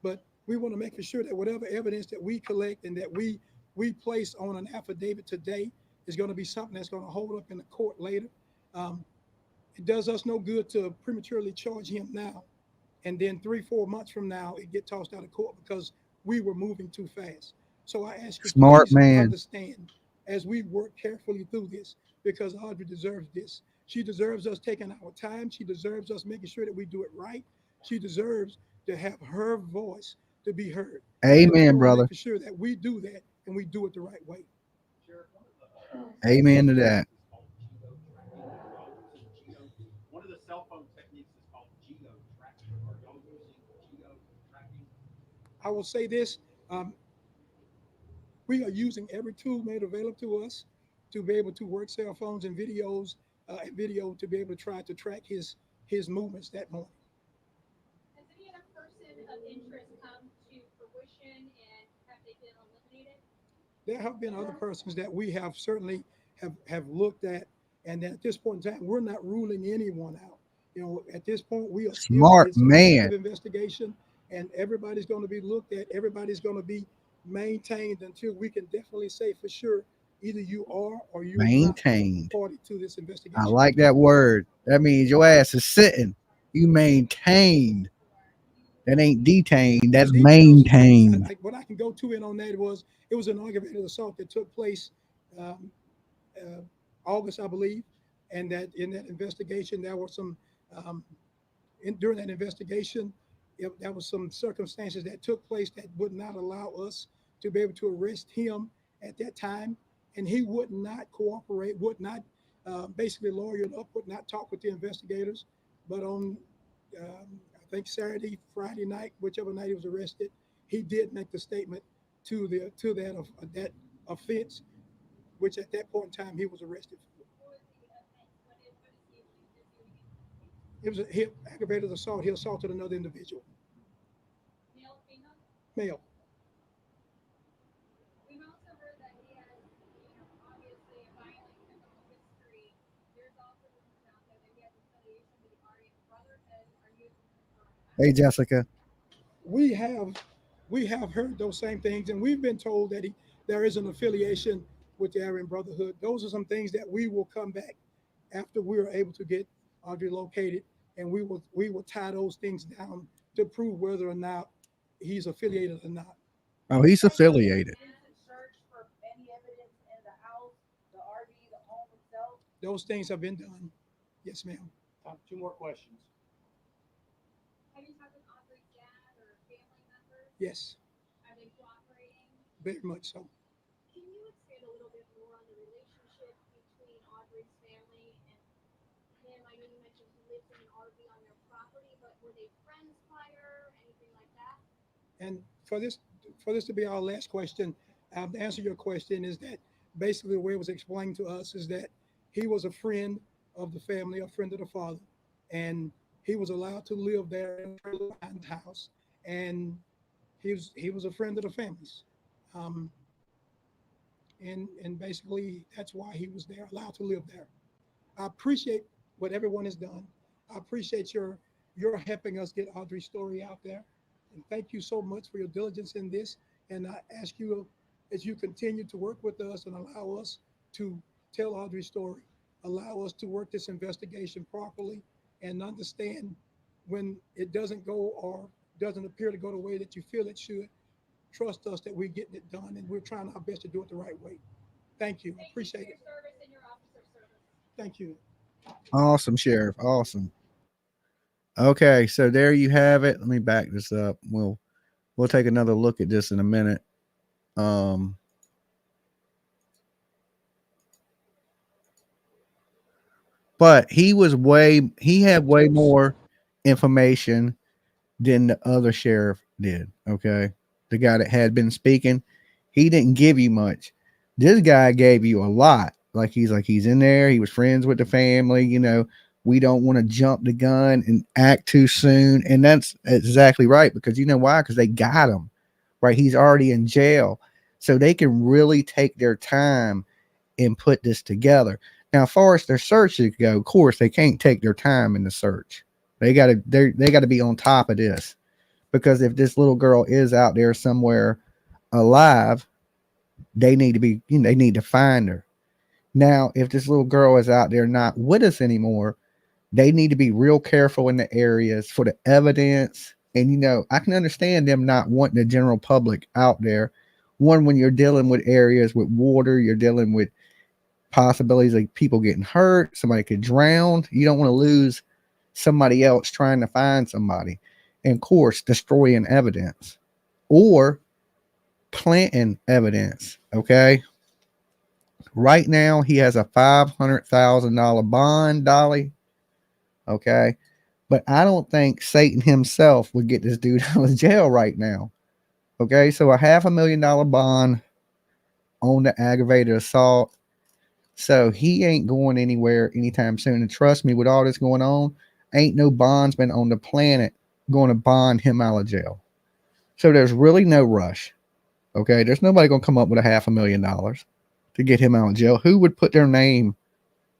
But we want to make sure that whatever evidence that we collect and that we place on an affidavit today is going to be something that's going to hold up in the court later. It does us no good to prematurely charge him now, and then 3-4 months from now it get tossed out of court because we were moving too fast. So I ask you, Smart please man. understand as we work carefully through this, because Audrey deserves this. She deserves us taking our time. She deserves us making sure that we do it right. She deserves to have her voice to be heard. Amen, brother. Making sure that we do that and we do it the right way. Amen to that. One of the cell phone techniques is called geo tracking. Are y'all using geo tracking? I will say this. We are using every tool made available to us to be able to work cell phones and videos and video to be able to try to track his movements that morning. Has any other person of interest come to fruition and have they been eliminated? There have been other persons that we have certainly have looked at, and at this point in time, we're not ruling anyone out. You know, at this point, we are Smart still, it's an man. active investigation, and everybody's going to be looked at. Everybody's going to be maintained until we can definitely say for sure either you are or you are Maintained. not party to this investigation. I like that word. That means your ass is sitting. You maintained. That ain't detained. That's maintained. What I can go to in on that was it was an aggravated assault that took place August, I believe, and that in that investigation there were some during that investigation there was some circumstances that took place that would not allow us to be able to arrest him at that time, and he would not cooperate, would not basically lawyer up, would not talk with the investigators. But on I think Saturday, Friday night, whichever night he was arrested, he did make the statement to that offense, which at that point in time he was arrested for. It was a aggravated assault. He assaulted another individual. Male, female? Male. We've also heard that he has, obviously a violent criminal history. There's also rumors out there that he has affiliation with the Aryan Brotherhood. Are you confirmed? Hey, Jessica. We have heard those same things, and we've been told that there is an affiliation with the Aryan Brotherhood. Those are some things that we will come back after we are able to get Audrey located, and we will tie those things down to prove whether or not he's affiliated or not. Oh, he's affiliated. Search for any evidence in the house, the RV, the home itself. Those things have been done. Yes, ma'am. Two more questions. Have you talked with Audrey's dad or family members? Yes, Are they cooperating? very much so. Can you expand a little bit more on the relationship between Audrey's family and him? I know you mentioned he lives in an RV on your property, but were they friends prior, anything like that? And for this to be our last question, to answer your question is that basically the way it was explained to us is that he was a friend of the family, a friend of the father, and he was allowed to live there in the house, and he was a friend of the families, and basically that's why he was there, allowed to live there. I appreciate what everyone has done. I appreciate your helping us get Audrey's story out there. And thank you so much for your diligence in this. And I ask you, as you continue to work with us and allow us to tell Audrey's story, allow us to work this investigation properly and understand when it doesn't go or doesn't appear to go the way that you feel it should, trust us that we're getting it done and we're trying our best to do it the right way. Thank you. Appreciate it. Service in your office. Thank you. Awesome, Sheriff. Awesome. Okay, so there you have it. Let me back this up. We'll take another look at this in a minute. But he had way more information than the other sheriff did. Okay. The guy that had been speaking, he didn't give you much. This guy gave you a lot. He's in there. He was friends with the family. We don't want to jump the gun and act too soon. And that's exactly right. Because you know why? Because they got him, right? He's already in jail. So they can really take their time and put this together. Now, as far as their searches go, of course, they can't take their time in the search. They got to be on top of this, because if this little girl is out there somewhere alive, they need to find her. Now, if this little girl is out there not with us anymore, they need to be real careful in the areas for the evidence. And I can understand them not wanting the general public out there. One, when you're dealing with areas with water, you're dealing with possibilities like people getting hurt, somebody could drown. You don't want to lose somebody else trying to find somebody. And of course, destroying evidence or planting evidence. Okay. Right now, he has a $500,000 bond, Dolly. Okay. But I don't think Satan himself would get this dude out of jail right now. Okay. So a $500,000 bond on the aggravated assault. So he ain't going anywhere anytime soon. And trust me, with all this going on, ain't no bondsman on the planet going to bond him out of jail. So there's really no rush. Okay. There's nobody going to come up with a $500,000 to get him out of jail. Who would put their name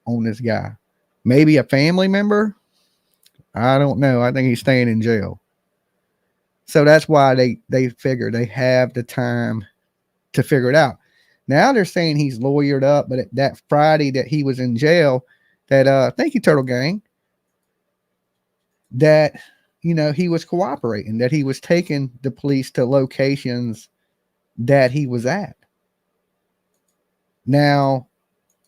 on this guy? Maybe a family member? I don't know. I think he's staying in jail. So that's why they figure they have the time to figure it out. Now they're saying he's lawyered up, but that Friday that he was in jail, that thank you, Turtle Gang, that he was cooperating, that he was taking the police to locations that he was at. Now,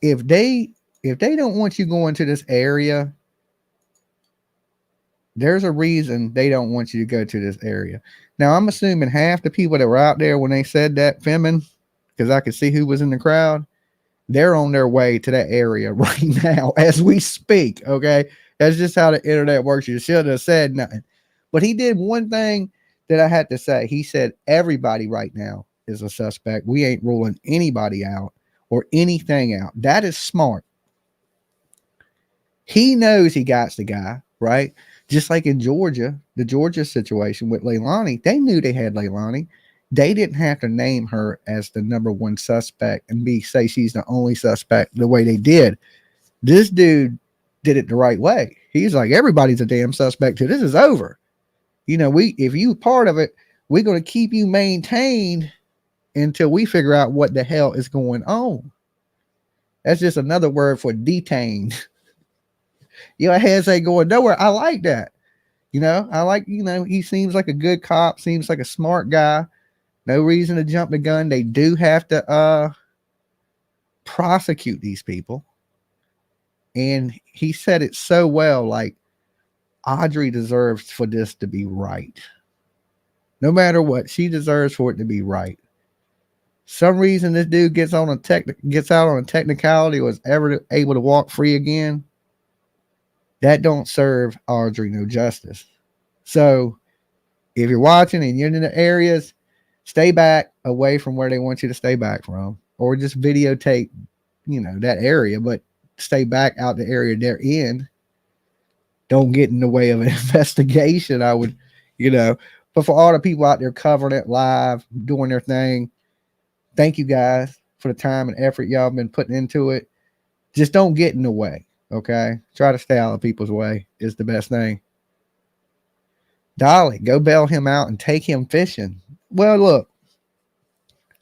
if they don't want you going to this area, there's a reason they don't want you to go to this area. Now, I'm assuming half the people that were out there when they said that, Femin, because I could see who was in the crowd, they're on their way to that area right now as we speak. Okay. That's just how the internet works. You should have said nothing. But he did one thing that I had to say. He said, everybody right now is a suspect. We ain't ruling anybody out or anything out. That is smart. He knows he got the guy, right? Just like in Georgia, the Georgia situation with Leilani, they knew they had Leilani. They didn't have to name her as the number one suspect and say she's the only suspect the way they did. This dude did it the right way. He's like, everybody's a damn suspect till this is over. If you part of it, we're going to keep you maintained until we figure out what the hell is going on. That's just another word for detained. Your heads ain't going nowhere. I like that. I like, he seems like a good cop, seems like a smart guy. No reason to jump the gun. They do have to prosecute these people. And he said it so well, like Audrii deserves for this to be right. No matter what, she deserves for it to be right. Some reason this dude gets out on a technicality, was ever able to walk free again. That don't serve Audrii no justice. So if you're watching and you're in the areas, stay back away from where they want you to stay back from, or just videotape, that area, but stay back out the area they're in. Don't get in the way of an investigation. I would, but for all the people out there covering it live, doing their thing, thank you guys for the time and effort y'all been putting into it. Just don't get in the way. Okay. Try to stay out of people's way is the best thing. Dolly, go bail him out and take him fishing. Well, look,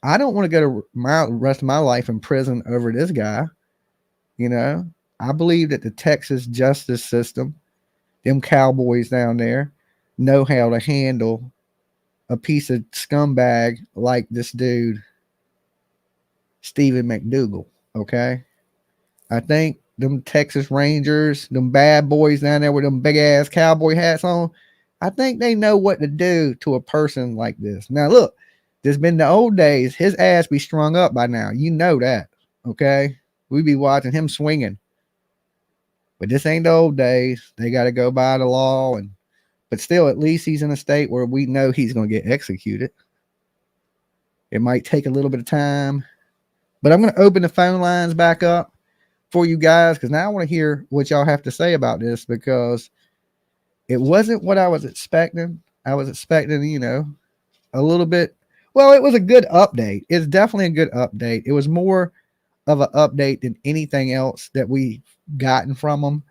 I don't want to go to my rest of my life in prison over this guy. I believe that the Texas justice system, them cowboys down there, know how to handle a piece of scumbag like this dude, Stephen McDougal. Okay. I think them Texas Rangers, them bad boys down there with them big ass cowboy hats on. I think they know what to do to a person like this. Now, look, there's been the old days. His ass be strung up by now. You know that. Okay. We be watching him swinging. But this ain't the old days. They got to go by the law. But still, at least he's in a state where we know he's going to get executed. It might take a little bit of time. But I'm going to open the phone lines back up for you guys, because now I want to hear what y'all have to say about this, because it wasn't what I was expecting. I was expecting, a little bit. Well, it was a good update. It's definitely a good update. It was more of an update than anything else that we've gotten from him.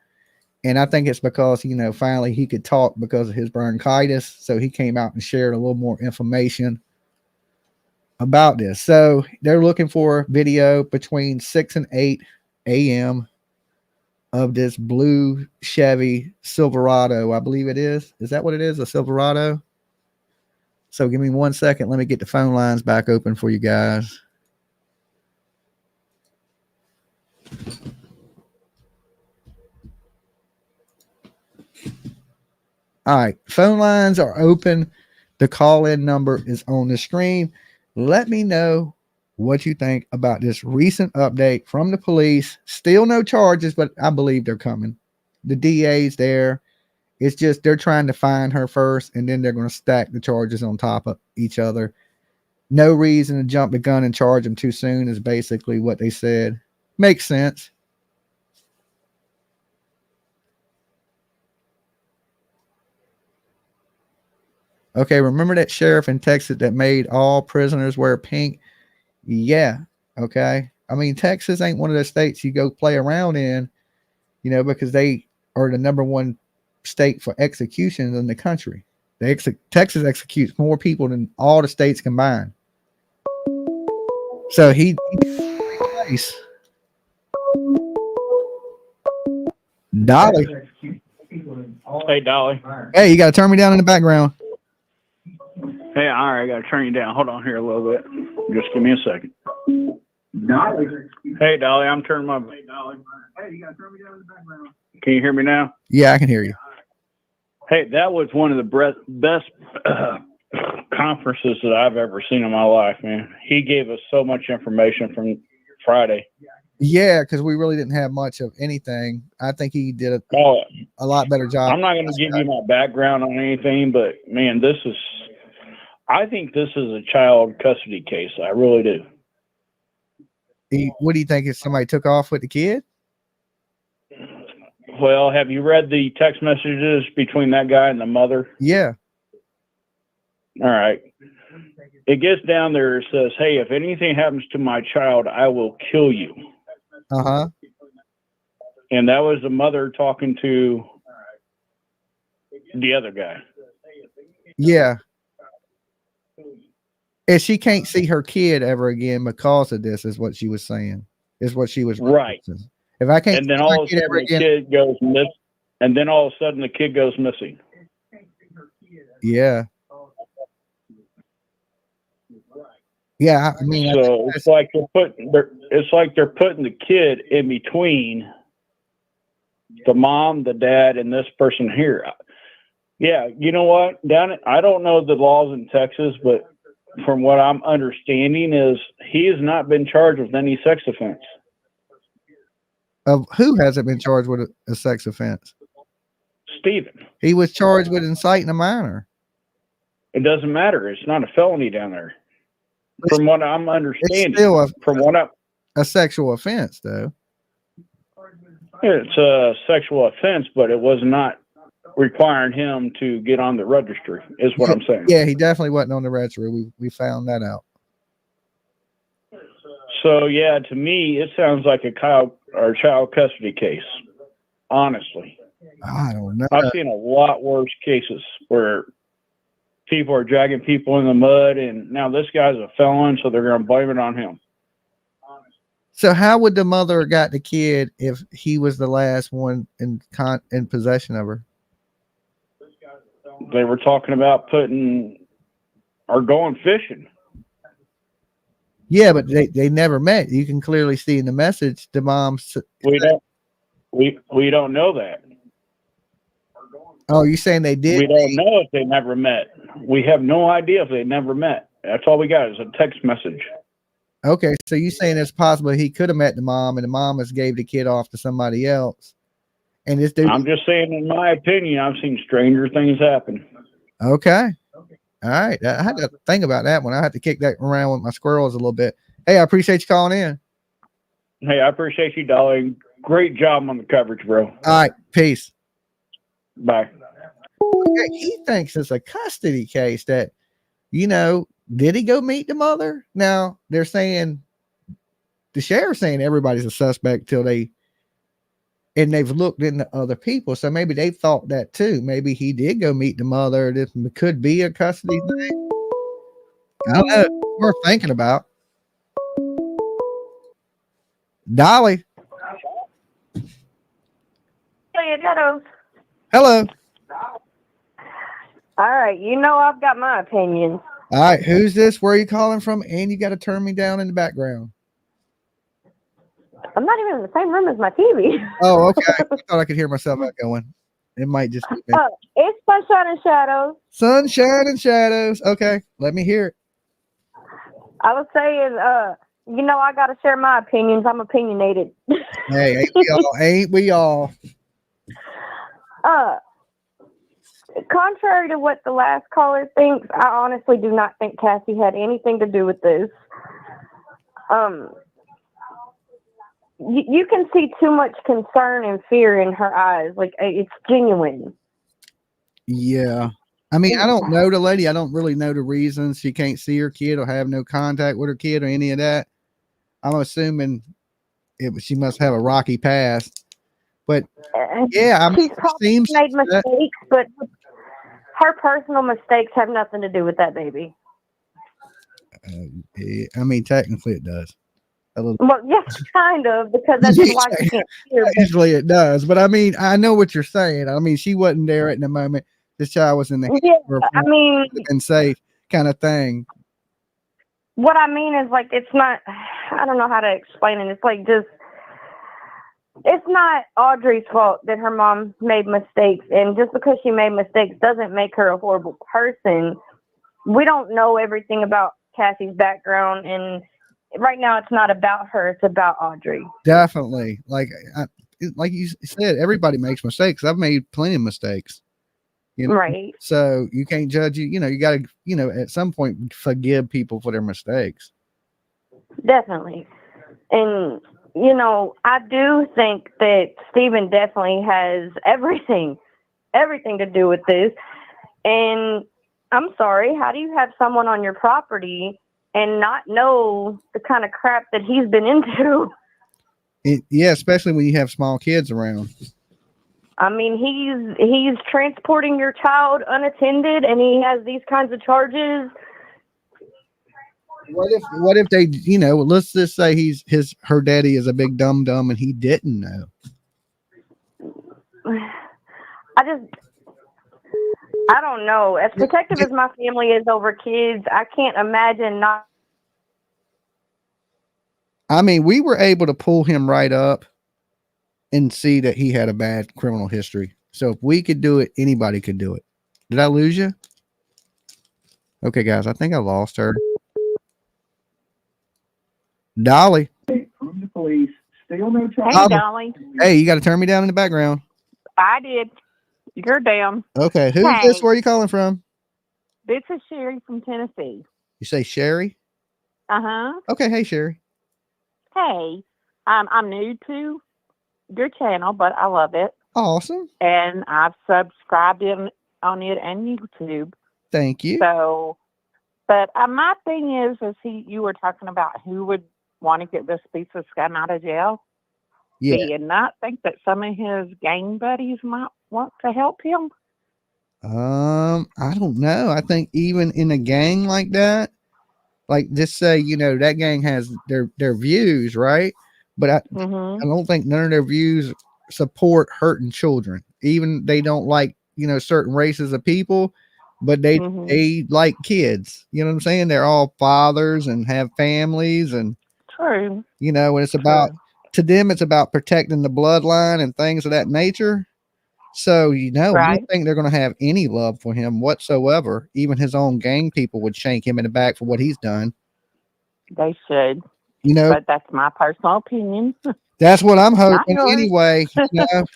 And I think it's because, finally he could talk because of his bronchitis. So he came out and shared a little more information about this. So they're looking for video between 6 and 8 a.m. of this blue Chevy Silverado. I believe it is. Is that what it is? A Silverado? So give me 1 second. Let me get the phone lines back open for you guys. All right. Phone lines are open. The call-in number is on the screen. Let me know what you think about this recent update from the police. Still no charges, but I believe they're coming. The DA's there. It's just they're trying to find her first, and then they're going to stack the charges on top of each other. No reason to jump the gun and charge them too soon is basically what they said. Makes sense. Okay, remember that sheriff in Texas that made all prisoners wear pink? Yeah, okay. I mean, Texas ain't one of the states you go play around in, because they are the #1 state for executions in the country. Texas executes more people than all the states combined. So he nice. Dolly. Hey, Dolly. Hey, you got to turn me down in the background. Hey, all right, I got to turn you down. Hold on here a little bit. Just give me a second. Dolly. Hey, Dolly, I'm turning my... Hey, Dolly. Hey, you got to turn me down in the background. Can you hear me now? Yeah, I can hear you. Hey, that was one of the best conferences that I've ever seen in my life, man. He gave us so much information from Friday. Yeah, because we really didn't have much of anything. I think he did a lot better job. I'm not going to give you my background on anything, but, man, I think this is a child custody case. I really do. What do you think? If somebody took off with the kid? Well, have you read the text messages between that guy and the mother? Yeah. All right. It gets down there. It says, hey, if anything happens to my child, I will kill you. Uh-huh. And that was the mother talking to the other guy. Yeah. And she can't see her kid ever again because of this, is what she was saying. Is what she was right. Referencing. If I can't, and then all of a sudden the kid goes missing. And then all of a sudden the kid goes missing. Yeah. Yeah, I mean, so it's like they're putting the kid in between the mom, the dad, and this person here. Yeah, you know what? I don't know the laws in Texas, but from what I'm understanding is he has not been charged with any sex offense. Of who hasn't been charged with a sex offense? Steven. He was charged with inciting a minor. It doesn't matter. It's not a felony down there. From what I'm understanding. It's still a sexual offense, though. It's a sexual offense, but it was not requiring him to get on the registry, is what I'm saying. Yeah, he definitely wasn't on the registry. We found that out. So, yeah, to me, it sounds like a child custody case, honestly. I don't know. I've seen a lot worse cases where people are dragging people in the mud, and now this guy's a felon, so they're going to blame it on him. So how would the mother have got the kid if he was the last one in possession of her? They were talking about going fishing. Yeah, but they never met. You can clearly see in the message the mom. We don't know that. Oh, you saying they did? We don't know if they never met. We have no idea if they never met. That's all we got is a text message. Okay, so you saying it's possible he could have met the mom and the mom has gave the kid off to somebody else. And this dude, I'm just saying, in my opinion, I've seen stranger things happen. Okay. All right. I had to think about that one. I had to kick that around with my squirrels a little bit. Hey, I appreciate you calling in. Hey, I appreciate you, Dolly. Great job on the coverage, bro. All right. Peace. Bye. Okay, he thinks it's a custody case that, did he go meet the mother? Now they're saying, the sheriff's saying everybody's a suspect till they've looked into other people. So maybe they thought that too. Maybe he did go meet the mother. This could be a custody thing. I don't know. Worth thinking about. Dolly. Hey, Shadows. Hello. All right, I've got my opinion. All right, who's this? Where are you calling from? And you got to turn me down in the background. I'm not even in the same room as my TV. Oh, okay. I thought I could hear myself going. It might just be me. It's Sunshine and Shadows. Sunshine and Shadows. Okay, let me hear it. I was saying, I got to share my opinions. I'm opinionated. Hey, ain't we all? Ain't we all? Contrary to what the last caller thinks, I honestly do not think Cassie had anything to do with this. You can see too much concern and fear in her eyes. Like, it's genuine. Yeah. I mean, I don't know the lady. I don't really know the reasons she can't see her kid or have no contact with her kid or any of that. I'm assuming she must have a rocky past. But yeah, I mean, she's probably made mistakes, but her personal mistakes have nothing to do with that baby. I mean, technically it does. A little. Well, yes, kind of, because that's why she can't hear. Usually it does, but I mean, I know what you're saying. I mean, she wasn't there at the moment. This child was in the I mean, and safe kind of thing. What I mean is, like, it's not. I don't know how to explain it. It's like just. It's not Audrey's fault that her mom made mistakes, and just because she made mistakes doesn't make her a horrible person. We don't know everything about Cassie's background, and right now it's not about her, it's about Audrey. Definitely. Like you said, everybody makes mistakes. I've made plenty of mistakes. Right. So you can't judge you got to, at some point forgive people for their mistakes. Definitely. And I do think that Stephen definitely has everything to do with this. And I'm sorry, how do you have someone on your property and not know the kind of crap that he's been into? Yeah, especially when you have small kids around. I mean, he's transporting your child unattended, and he has these kinds of charges. What if they, let's just say her daddy is a big dum and he didn't know. I don't know. As protective as my family is over kids, I can't imagine not. I mean, we were able to pull him right up and see that he had a bad criminal history. So if we could do it, anybody could do it. Did I lose you? Okay, guys, I think I lost her. Dolly. From the police. Still no trouble. Hey, Dolly. Hey, you got to turn me down in the background. I did. You're down. Okay, who's this? Where are you calling from? This is Sherry from Tennessee. You say Sherry? Uh-huh. Okay, hey, Sherry. Hey, I'm new to your channel, but I love it. Awesome. And I've subscribed on it and YouTube. Thank you. So, but my thing is you were talking about who would want to get this piece of scum out of jail. Yeah. Do you not think that some of his gang buddies might want to help him? I don't know. I think even in a gang like that, like just say, that gang has their views, right? But I don't think none of their views support hurting children. Even they don't like, certain races of people, but they like kids. You know what I'm saying? They're all fathers and have families and true. When it's about to them, it's about protecting the bloodline and things of that nature. So, I don't think they're going to have any love for him whatsoever. Even his own gang people would shank him in the back for what he's done. They should. But that's my personal opinion. That's what I'm hoping anyway.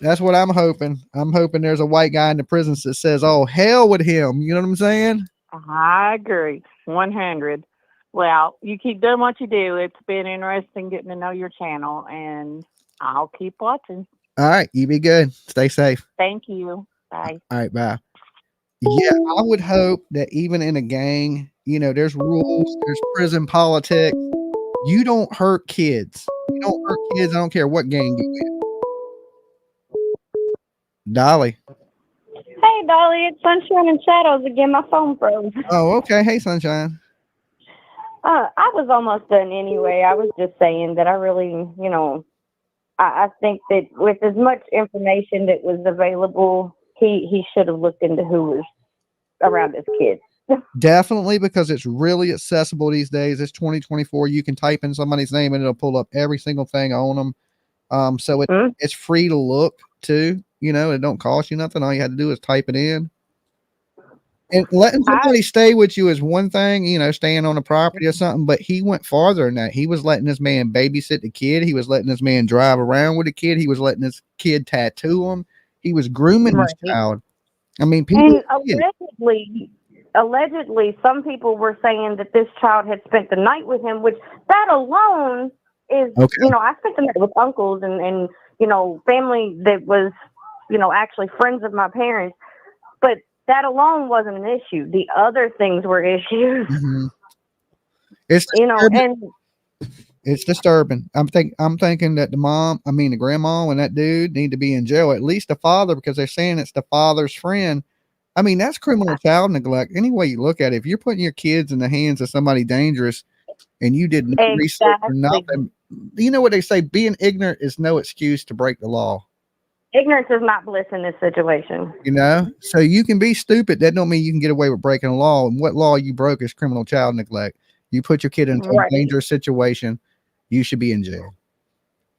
That's what I'm hoping. I'm hoping there's a white guy in the prison that says, oh, hell with him. You know what I'm saying? I agree. 100. Well, you keep doing what you do. It's been interesting getting to know your channel, and I'll keep watching. All right. You be good. Stay safe. Thank you. Bye. All right. Bye. Yeah, I would hope that even in a gang, there's rules, there's prison politics. You don't hurt kids. You don't hurt kids. I don't care what gang you in. Dolly. Hey, Dolly, it's Sunshine and Shadows again. My phone froze. Oh, okay. Hey, Sunshine. I was almost done anyway. I was just saying that I really, I think that with as much information that was available, he should have looked into who was around his kids. Definitely, because it's really accessible these days. It's 2024. You can type in somebody's name and it'll pull up every single thing on them. So it's free to look too. It don't cost you nothing. All you had to do is type it in. And letting somebody stay with you is one thing, staying on the property or something. But he went farther than that. He was letting this man babysit the kid. He was letting this man drive around with the kid. He was letting this kid tattoo him. He was grooming this child. I mean, people. And allegedly, some people were saying that this child had spent the night with him, which that alone is, I spent the night with uncles and family that was, actually friends of my parents. But that alone wasn't an issue. The other things were issues. Mm-hmm. It's it's disturbing. I'm thinking that the grandma and that dude need to be in jail, at least the father, because they're saying it's the father's friend. I mean, that's criminal child neglect. Any way you look at it, if you're putting your kids in the hands of somebody dangerous and you did no research or nothing, you know what they say, being ignorant is no excuse to break the law. Ignorance is not bliss in this situation. So you can be stupid. That don't mean you can get away with breaking a law. And what law you broke is criminal child neglect. You put your kid into a dangerous situation, you should be in jail.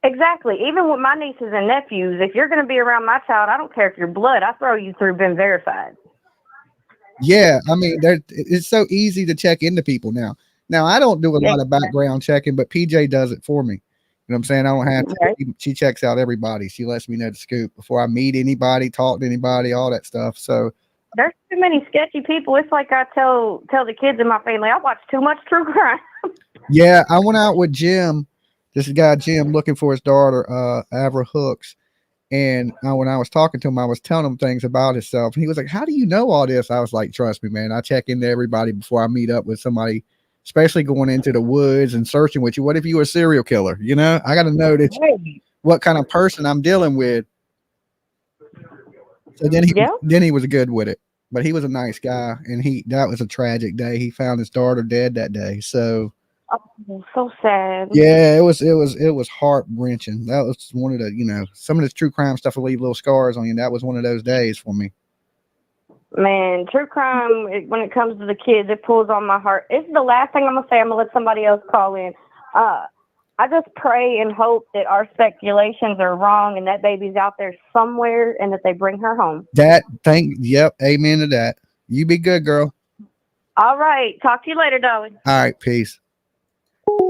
Exactly. Even with my nieces and nephews, if you're going to be around my child, I don't care if you're blood. I throw you through been verified. Yeah, I mean, it's so easy to check into people now. Now, I don't do a lot of background checking, but PJ does it for me. You know what I'm saying? I don't have to. She checks out everybody. She lets me know the scoop before I meet anybody, talk to anybody, all that stuff. So there's too many sketchy people. It's like I tell the kids in my family, I watch too much true crime. Yeah, I went out with Jim. This guy Jim looking for his daughter, Avra Hooks. And when I was talking to him, I was telling him things about himself. And he was like, how do you know all this? I was like, trust me, man. I check into everybody before I meet up with somebody, especially going into the woods and searching with you. What if you were a serial killer? I got to know what kind of person I'm dealing with. So then he was good with it. But he was a nice guy. And that was a tragic day. He found his daughter dead that day. So. Oh, so sad. Yeah, it was heart wrenching. That was one of the, some of this true crime stuff will leave little scars on you. That was one of those days for me. Man, true crime, when it comes to the kids, it pulls on my heart. It's the last thing I'm going to say. I'm going to let somebody else call in. I just pray and hope that our speculations are wrong and that baby's out there somewhere and that they bring her home. Yep. Amen to that. You be good, girl. All right. Talk to you later, darling. All right. Peace.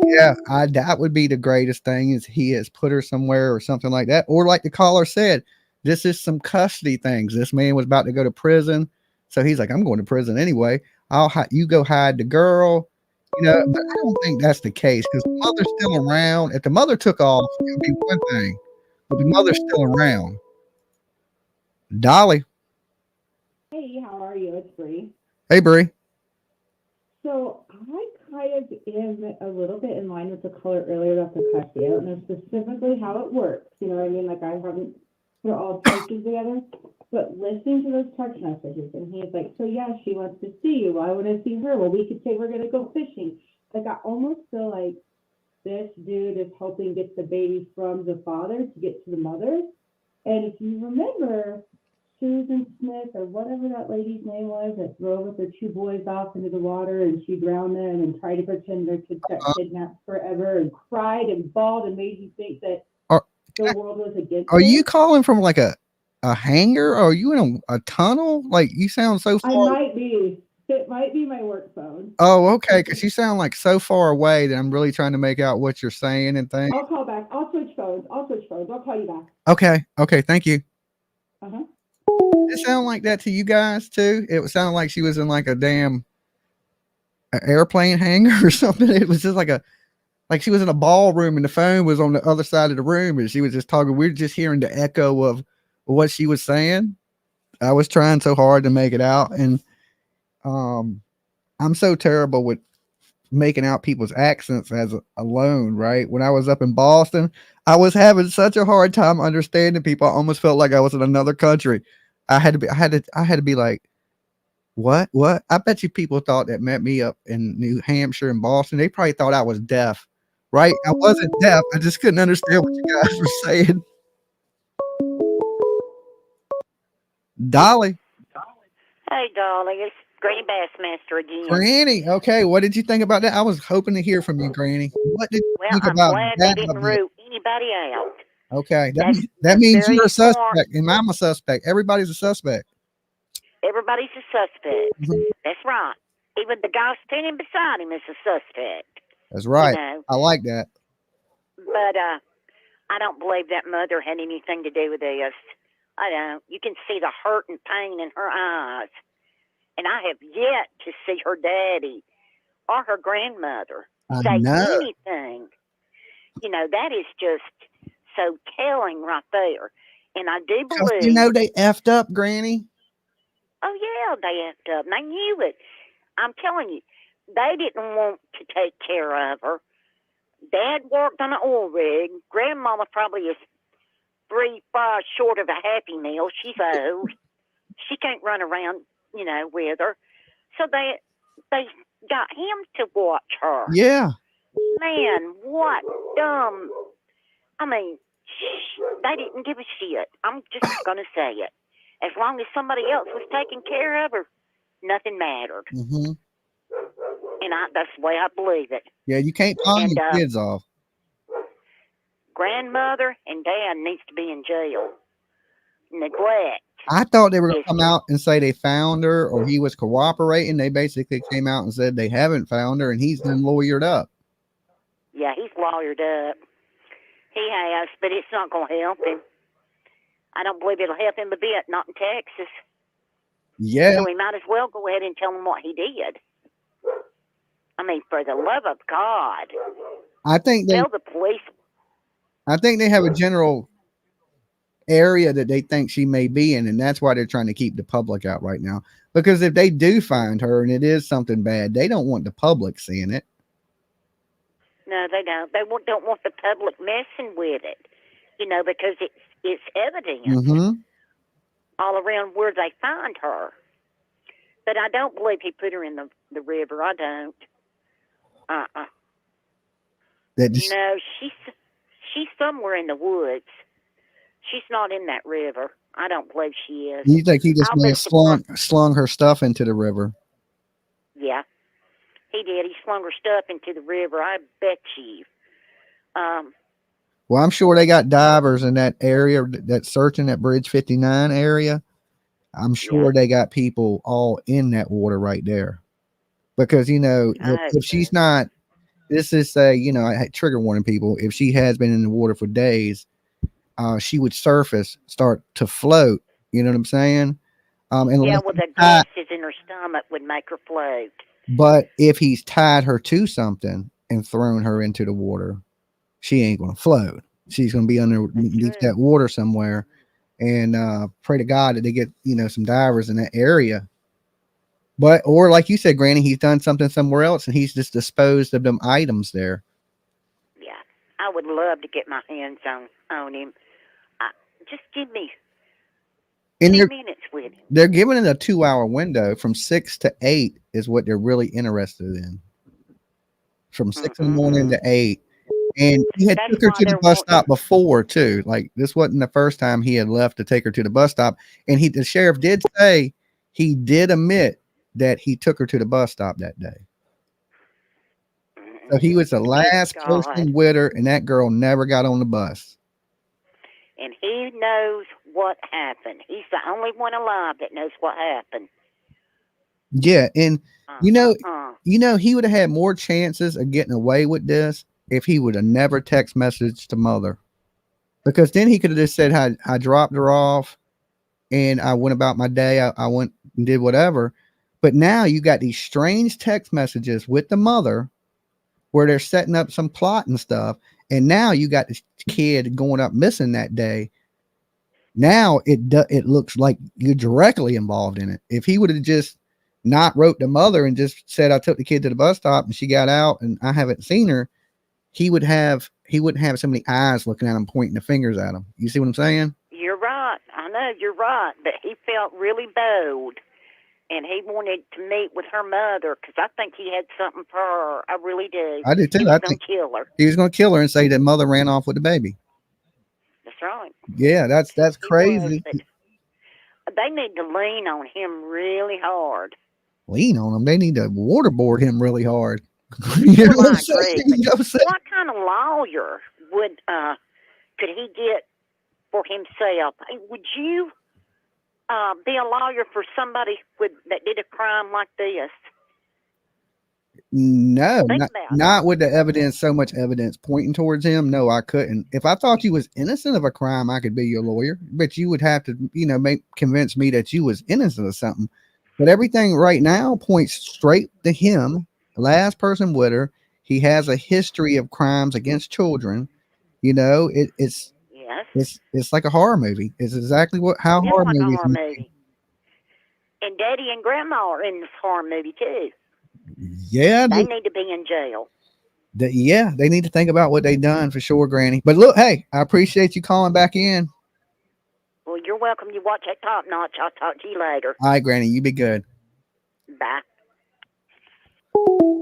Yeah, that would be the greatest thing is he has put her somewhere or something like that. Or like the caller said, this is some custody things. This man was about to go to prison. So he's like, I'm going to prison anyway. You go hide the girl, but I don't think that's the case because the mother's still around. If the mother took off, it would be one thing, but the mother's still around. Dolly. Hey, how are you? It's Bree. Hey, Bree. So I kind of am a little bit in line with the caller earlier about the custody. I don't know specifically how it works. You know what I mean? Like I haven't put all pieces together. But listening to those text messages, and he's like, so yeah, she wants to see you. Why would I see her? Well, we could say we're going to go fishing. Like I almost feel like this dude is hoping to get the baby from the father to get to the mother. And if you remember, Susan Smith or whatever that lady's name was that drove with her two boys off into the water and she drowned them and tried to pretend their kids got kidnapped forever and cried and bawled and made you think that the world was against Are you it. calling from like a hangar, or are you in a tunnel? Like, you sound so I far. might be. It might be my work phone. Oh, okay, because you sound like so far away that I'm really trying to make out what you're saying and things. I'll call back. I'll switch phones. I'll call you back. Okay, thank you. Uh-huh. It sound like that to you guys too? It would sound like she was in like a damn airplane hangar or something. It was just like she was in a ballroom and the phone was on the other side of the room and she was just talking. We were just hearing the echo of what she was saying. I was trying so hard to make it out, and I'm so terrible with making out people's accents as alone, right? When I was up in Boston, I was having such a hard time understanding people. I almost felt like I was in another country. I had to be like, what? I bet you people thought that met me up in New Hampshire and Boston. They probably thought I was deaf, right? I wasn't deaf. I just couldn't understand what you guys were saying. Dolly. Hey, Dolly, it's Granny Bassmaster again. Granny, okay. What did you think about that? I was hoping to hear from you, Granny. What did you think I'm about glad that? they didn't root anybody out. Okay, That's that means very you're a smart. suspect, and I'm a suspect. Everybody's a suspect. Everybody's a suspect. Mhm. That's right. Even the guy standing beside him is a suspect. That's right. You know, I like that. but I don't believe that mother had anything to do with this. I don't. You can see the hurt and pain in her eyes. And I have yet to see her daddy or her grandmother I say know. anything. You know, that is just so telling right there. And I do 'Cause believe. you know they effed up, Granny. Oh, yeah, they effed up. And they knew it. I'm telling you, they didn't want to take care of her. Dad worked on an oil rig. Grandmama probably is 3 fries short of a Happy Meal. She's old. She can't run around, you know, with her. So they got him to watch her. Yeah. Man, what dumb. I mean, they didn't give a shit. I'm just going to say it. As long as somebody else was taking care of her, nothing mattered. Mm-hmm. And that's the way I believe it. Yeah, you can't palm And, your kids off. Grandmother and dad needs to be in jail. Neglect. I thought they were going to come out and say they found her or he was cooperating. They basically came out and said they haven't found her and he's been lawyered up. Yeah, he's lawyered up. He has, but it's not going to help him. I don't believe it'll help him a bit, not in Texas. Yeah. So we might as well go ahead and tell him what he did. I mean, for the love of God. I think Tell the police. they have a general area that they think she may be in, and that's why they're trying to keep the public out right now. Because if they do find her and it is something bad, they don't want the public seeing it. No, they don't. They don't want the public messing with it, you know, because it's evident all around where they find her. But I don't believe he put her in the river. I don't. No, she's somewhere in the woods. She's not in that river. I don't believe she is. You think he just I'll may bet have slung her stuff into the river? Yeah, he did. He slung her stuff into the river. I bet you. Well, I'm sure they got divers in that area that's searching that Bridge 59 area. I'm sure they got people all in that water right there. Because, you know, if she's not, this is I trigger warning people, if she has been in the water for days, she would surface, start to float. You know what I'm saying? Yeah, well, the gases in her stomach would make her float. But if he's tied her to something and thrown her into the water, she ain't going to float. She's going to be underneath that water somewhere. And pray to God that they get, some divers in that area. But, or like you said, Granny, he's done something somewhere else and he's just disposed of them items there. Yeah, I would love to get my hands on him. Just give me 2 minutes with him. They're giving it a 2-hour window from 6 to 8 is what they're really interested in. From 6 in the morning to 8. And he had took her to the bus stop before too. Like this wasn't the first time he had left to take her to the bus stop. And the sheriff did say he did admit that he took her to the bus stop that day. So he was the last person with her, and that girl never got on the bus. And he knows what happened. He's the only one alive that knows what happened. Yeah, and Uh-uh. he would have had more chances of getting away with this if he would have never text messaged the mother. Because then he could have just said, I dropped her off and I went about my day. I went and did whatever. But now you got these strange text messages with the mother where they're setting up some plot and stuff. And now you got this kid going up missing that day. Now it looks like you're directly involved in it. If he would have just not wrote the mother and just said, I took the kid to the bus stop and she got out and I haven't seen her, he wouldn't have so many eyes looking at him, pointing the fingers at him. You see what I'm saying? You're right. I know you're right. But he felt really bold. And he wanted to meet with her mother because I think he had something for her. I really do. I did too. He was going to kill her. He was going to kill her and say that mother ran off with the baby. That's right. Yeah, that's crazy. Was, they need to lean on him really hard. Lean on him. They need to waterboard him really hard. Well, I agree. What kind of lawyer could he get for himself? Would you be a lawyer for somebody that did a crime like this? No, not with the evidence, so much evidence pointing towards him. No, I couldn't. If I thought you was innocent of a crime, I could be your lawyer, but you would have to, convince me that you was innocent of something. But everything right now points straight to him. Last person with her. He has a history of crimes against children. It's like a horror movie. It's exactly how horror movies are made. And Daddy and Grandma are in this horror movie too. Yeah, they need to be in jail. They need to think about what they done for sure, Granny. But look, hey, I appreciate you calling back in. Well, you're welcome. You watch that Top Notch. I'll talk to you later. All right, Granny, you be good. Bye.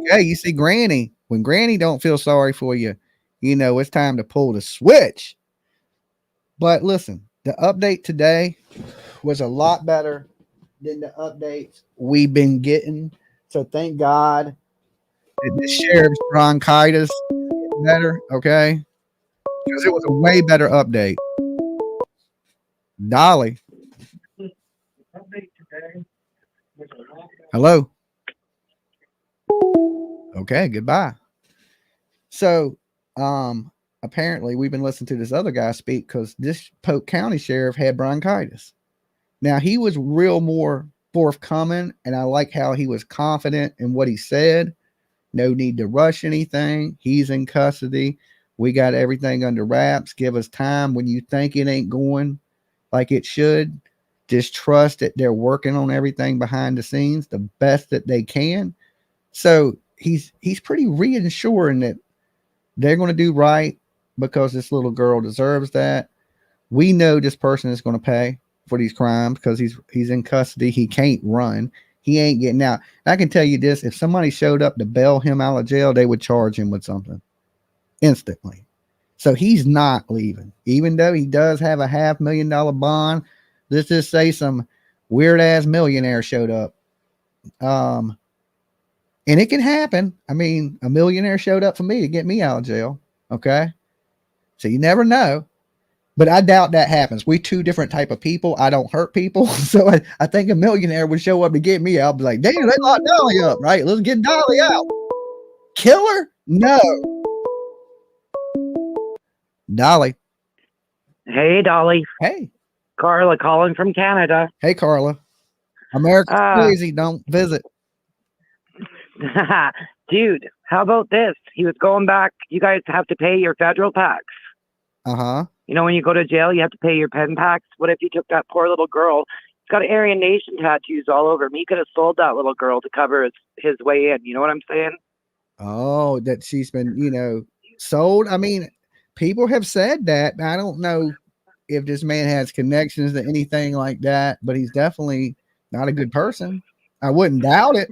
Hey, you see, Granny, when Granny don't feel sorry for you, it's time to pull the switch. But listen, the update today was a lot better than the updates we've been getting. So thank God that the sheriff's bronchitis is better, okay? Because it was a way better update. Dolly. Hello. Okay, goodbye. So, apparently we've been listening to this other guy speak because this Polk County sheriff had bronchitis. Now he was real more forthcoming, and I like how he was confident in what he said. No need to rush anything. He's in custody. We got everything under wraps. Give us time. When you think it ain't going like it should, just trust that they're working on everything behind the scenes the best that they can. So he's pretty reassuring that they're going to do right because this little girl deserves that. We know this person is going to pay for these crimes because he's in custody. He can't run. He ain't getting out. I can tell you this: if somebody showed up to bail him out of jail, they would charge him with something instantly. So he's not leaving, even though he does have a $500,000 bond. Let's just say some weird ass millionaire showed up. And it can happen. I mean, a millionaire showed up for me to get me out of jail. Okay. So you never know. But I doubt that happens. We two different type of people. I don't hurt people. So I think a millionaire would show up to get me out. I'd be like, damn, they locked Dolly up, right? Let's get Dolly out. Killer? No. Dolly. Hey, Dolly. Hey. Carla calling from Canada. Hey, Carla. America's crazy. Don't visit. Dude, how about this? He was going back. You guys have to pay your federal tax. Uh-huh. You know, when you go to jail, you have to pay your pen tax. What if you took that poor little girl? He's got Aryan Nation tattoos all over him. He could have sold that little girl to cover his way in. You know what I'm saying? Oh, that she's been, sold. I mean, people have said that. I don't know if this man has connections to anything like that, but he's definitely not a good person. I wouldn't doubt it.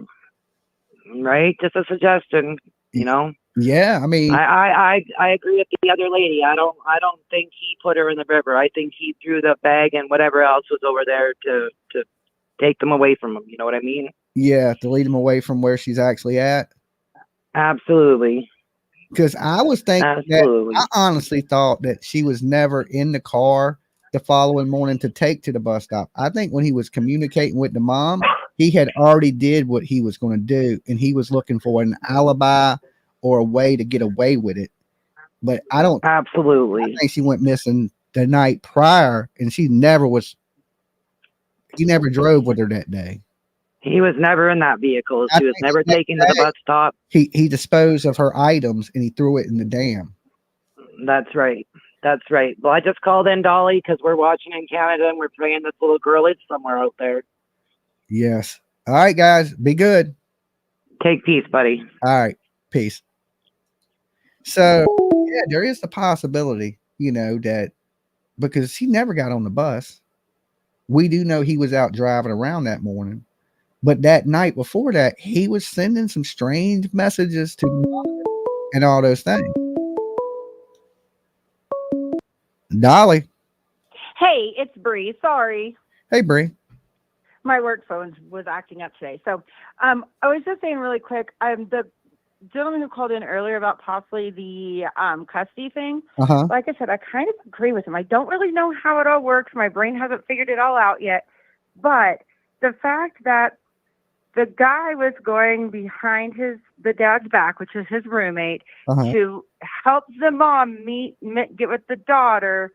Right? Just a suggestion, Yeah, I mean, I agree with the other lady. I don't think he put her in the river. I think he threw the bag and whatever else was over there to take them away from him. You know what I mean? Yeah, to lead them away from where she's actually at. Absolutely. Because I was thinking Absolutely. that I honestly thought that she was never in the car the following morning to take to the bus stop. I think when he was communicating with the mom, he had already did what he was going to do, and he was looking for an alibi or a way to get away with it. But I don't. Absolutely. I think she went missing the night prior, and she never was. He never drove with her that day. He was never in that vehicle. She was never taken to the bus stop. He disposed of her items and he threw it in the dam. That's right. That's right. Well, I just called in, Dolly, because we're watching in Canada and we're praying this little girl is somewhere out there. Yes. All right, guys. Be good. Take peace, buddy. All right. Peace. So, yeah, there is the possibility, that because he never got on the bus. We do know he was out driving around that morning. But that night before that, he was sending some strange messages to mom and all those things. Dolly. Hey, it's Bree. Sorry. Hey, Bree. My work phone was acting up today. So I was just saying really quick, the gentleman who called in earlier about possibly the custody thing, like I said, I kind of agree with him. I don't really know how it all works. My brain hasn't figured it all out yet. But the fact that the guy was going behind the dad's back, which is his roommate, to help the mom get with the daughter.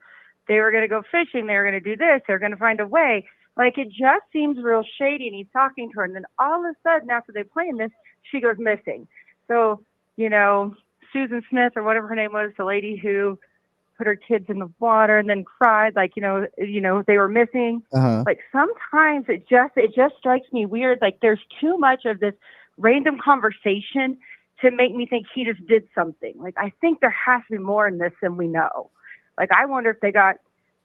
They were going to go fishing. They were going to do this. They were going to find a way. Like, it just seems real shady, and he's talking to her. And then all of a sudden, after they plan this, she goes missing. So, Susan Smith or whatever her name was, the lady who put her kids in the water and then cried, like, they were missing. Like, sometimes it just strikes me weird. Like, there's too much of this random conversation to make me think he just did something. Like, I think there has to be more in this than we know. Like, I wonder if they got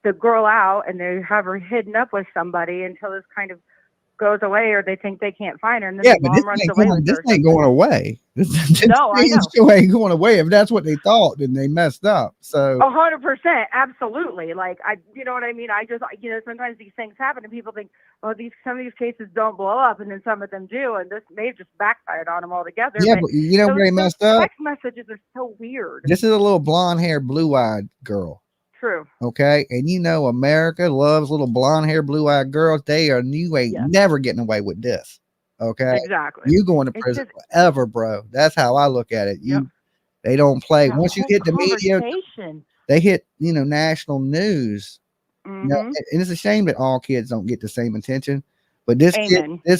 the girl out and they have her hidden up with somebody until this kind of goes away, or they think they can't find her, and then the mom runs away with her. This ain't going away. No, I know. Still ain't going away. If that's what they thought, then they messed up. So 100%, absolutely. Like, you know what I mean? I just, sometimes these things happen, and people think, well, some of these cases don't blow up, and then some of them do, and this may have just backfired on them altogether. Yeah, but you know where they messed up? Text messages are so weird. This is a little blonde-haired, blue-eyed girl. True. Okay, and America loves little blonde-haired, blue-eyed girls. You ain't never getting away with this. Okay, exactly. You going to prison forever, bro. That's how I look at it. They don't play. Once you hit the media, they hit national news. And it's a shame that all kids don't get the same attention. But this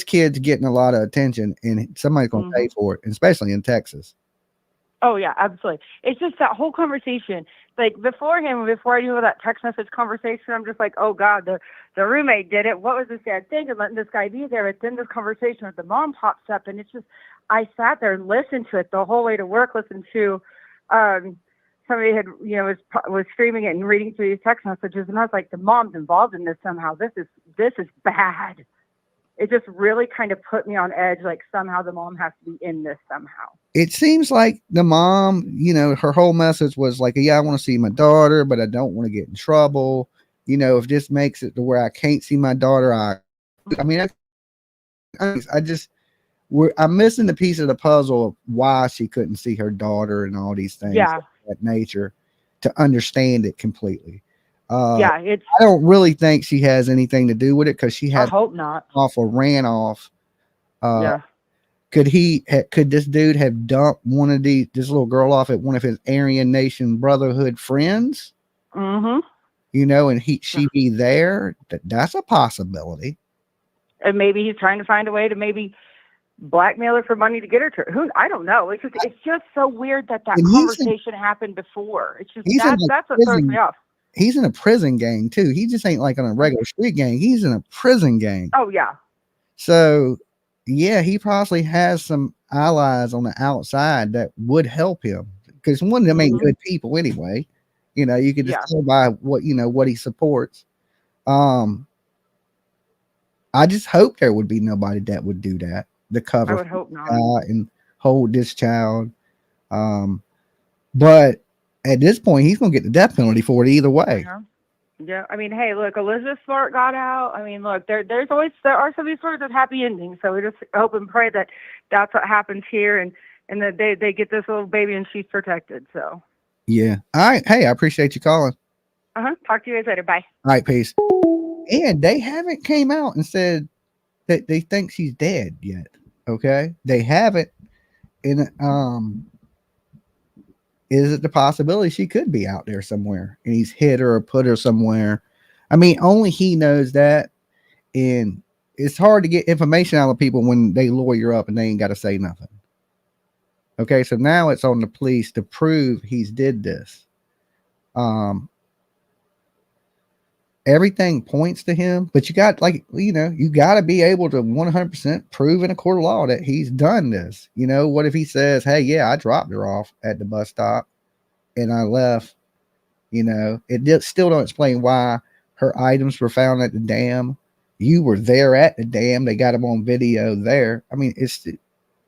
kid's getting a lot of attention, and somebody's going to pay for it, especially in Texas. Oh, yeah, absolutely. It's just that whole conversation. Like, before I knew that text message conversation, I'm just like, oh, God, the roommate did it. What was this dad thinking, letting this guy be there? But then this conversation with the mom pops up, and it's just, I sat there and listened to it the whole way to work, listened to somebody had, was streaming it and reading through these text messages, and I was like, the mom's involved in this somehow. This is bad. It just really kind of put me on edge, like somehow the mom has to be in this somehow. It seems like the mom, her whole message was like, yeah, I want to see my daughter, but I don't want to get in trouble. If this makes it to where I can't see my daughter, I'm missing the piece of the puzzle of why she couldn't see her daughter and all these things of that nature to understand it completely. I don't really think she has anything to do with it, because she had I hope not. Ran off. Could this dude have dumped this little girl off at one of his Aryan Nation Brotherhood friends? And she be there? That's a possibility. And maybe he's trying to find a way to maybe blackmail her for money to get her to. I don't know. It's just so weird that conversation happened before. It's just that's what throws me off. He's in a prison gang too. He just ain't like on a regular street gang. He's in a prison gang. Oh yeah. So yeah, he possibly has some allies on the outside that would help him, because one of them ain't good people anyway. You could just tell by what he supports. I just hope there would be nobody that would do that. The cover. I would hope not. And hold this child. But at this point, he's going to get the death penalty for it either way. Yeah, I mean, hey, look, Elizabeth Smart got out. I mean, look, there are some of these stories with happy endings. So we just hope and pray that that's what happens here. And and that they get this little baby and she's protected. So. Yeah. All right. Hey, I appreciate you calling. Talk to you guys later. Bye. All right, peace. And they haven't came out and said that they think she's dead yet. Okay, they haven't. And is it the possibility she could be out there somewhere and he's hit her or put her somewhere? I mean, only he knows that, and it's hard to get information out of people when they lawyer up and they ain't got to say nothing. Okay, so now it's on the police to prove he's did this. Everything points to him, but you got, like, you got to be able to 100% prove in a court of law that he's done this. What if he says, hey, yeah, I dropped her off at the bus stop and I left? It still don't explain why her items were found at the dam. You were there at the dam. They got him on video there. I mean,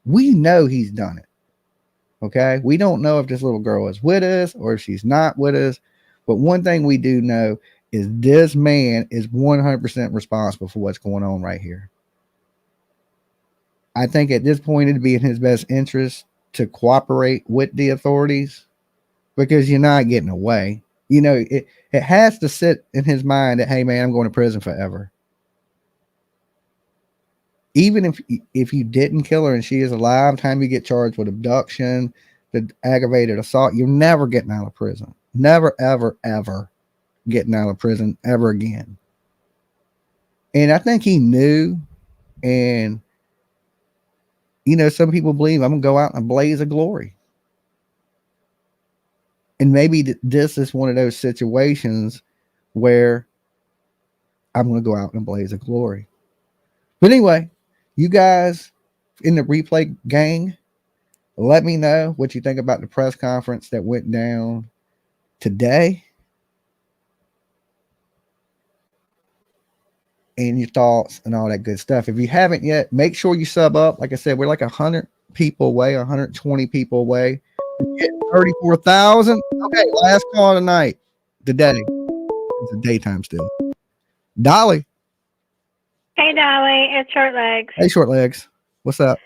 we know he's done it. Okay. We don't know if this little girl is with us or if she's not with us. But one thing we do know is this man is 100% responsible for what's going on right here. I think at this point it'd be in his best interest to cooperate with the authorities, because you're not getting away. It has to sit in his mind that, hey man, I'm going to prison forever. Even if you didn't kill her and she is alive, time you get charged with abduction, the aggravated assault, you're never getting out of prison. Never, ever, ever getting out of prison ever again. And I think he knew, and some people believe I'm gonna go out in a blaze of glory. And maybe this is one of those situations where I'm gonna go out in a blaze of glory. But anyway, you guys in the replay gang, let me know what you think about the press conference that went down today. And your thoughts and all that good stuff. If you haven't yet, make sure you sub up. Like I said, we're like 100 people away, 120 people away. 34,000. Okay, last call tonight. Today. It's a daytime still. Dolly. Hey, Dolly. It's Short Legs. Hey, Short Legs. What's up?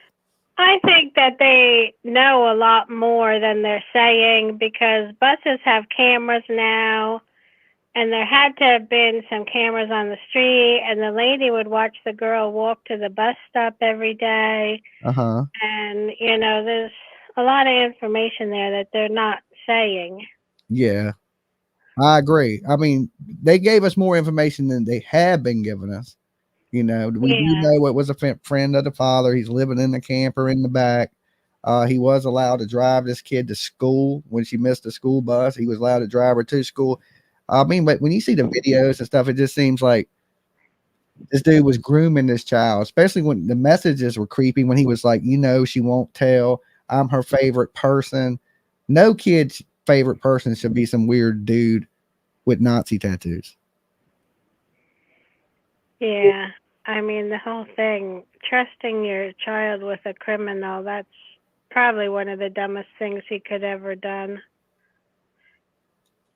I think that they know a lot more than they're saying, because buses have cameras now. And there had to have been some cameras on the street, and the lady would watch the girl walk to the bus stop every day. And, there's a lot of information there that they're not saying. Yeah, I agree. I mean, they gave us more information than they have been giving us. We do know it was a friend of the father. He's living in the camper in the back. He was allowed to drive this kid to school when she missed the school bus. He was allowed to drive her to school. I mean, but when you see the videos and stuff, it just seems like this dude was grooming this child, especially when the messages were creepy, when he was like, she won't tell. I'm her favorite person. No kid's favorite person should be some weird dude with Nazi tattoos. Yeah. I mean, the whole thing, trusting your child with a criminal, that's probably one of the dumbest things he could ever done.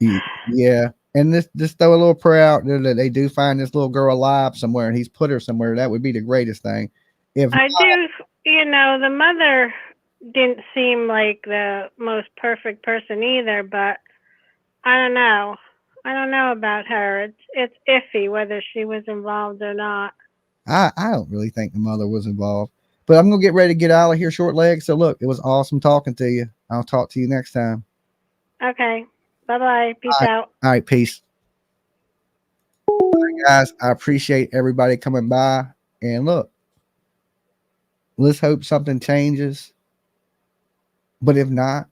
Yeah. And just throw a little prayer out there that they do find this little girl alive somewhere and he's put her somewhere. That would be the greatest thing. The mother didn't seem like the most perfect person either, but I don't know. I don't know about her. It's iffy whether she was involved or not. I don't really think the mother was involved, but I'm going to get ready to get out of here, Short Legs. So look, it was awesome talking to you. I'll talk to you next time. Okay. Bye-bye. Peace out. All right. Peace. All right, guys, I appreciate everybody coming by. And look, let's hope something changes. But if not,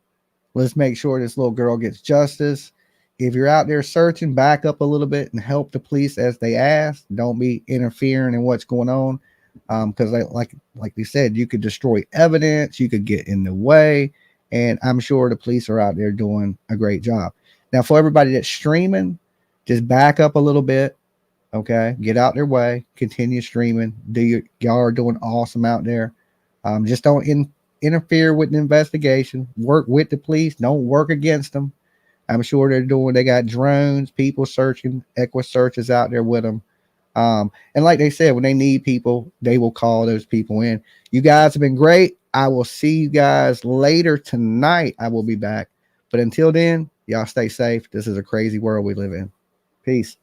let's make sure this little girl gets justice. If you're out there searching, back up a little bit and help the police as they ask. Don't be interfering in what's going on. Because like we said, you could destroy evidence. You could get in the way. And I'm sure the police are out there doing a great job. Now, for everybody that's streaming, just back up a little bit. Okay. Get out their way. Continue streaming. Y'all are doing awesome out there. Just don't interfere with the investigation. Work with the police. Don't work against them. I'm sure they got drones, people searching, EquuSearch is out there with them. And like they said, when they need people, they will call those people in. You guys have been great. I will see you guys later tonight. I will be back. But until then, y'all stay safe. This is a crazy world we live in. Peace.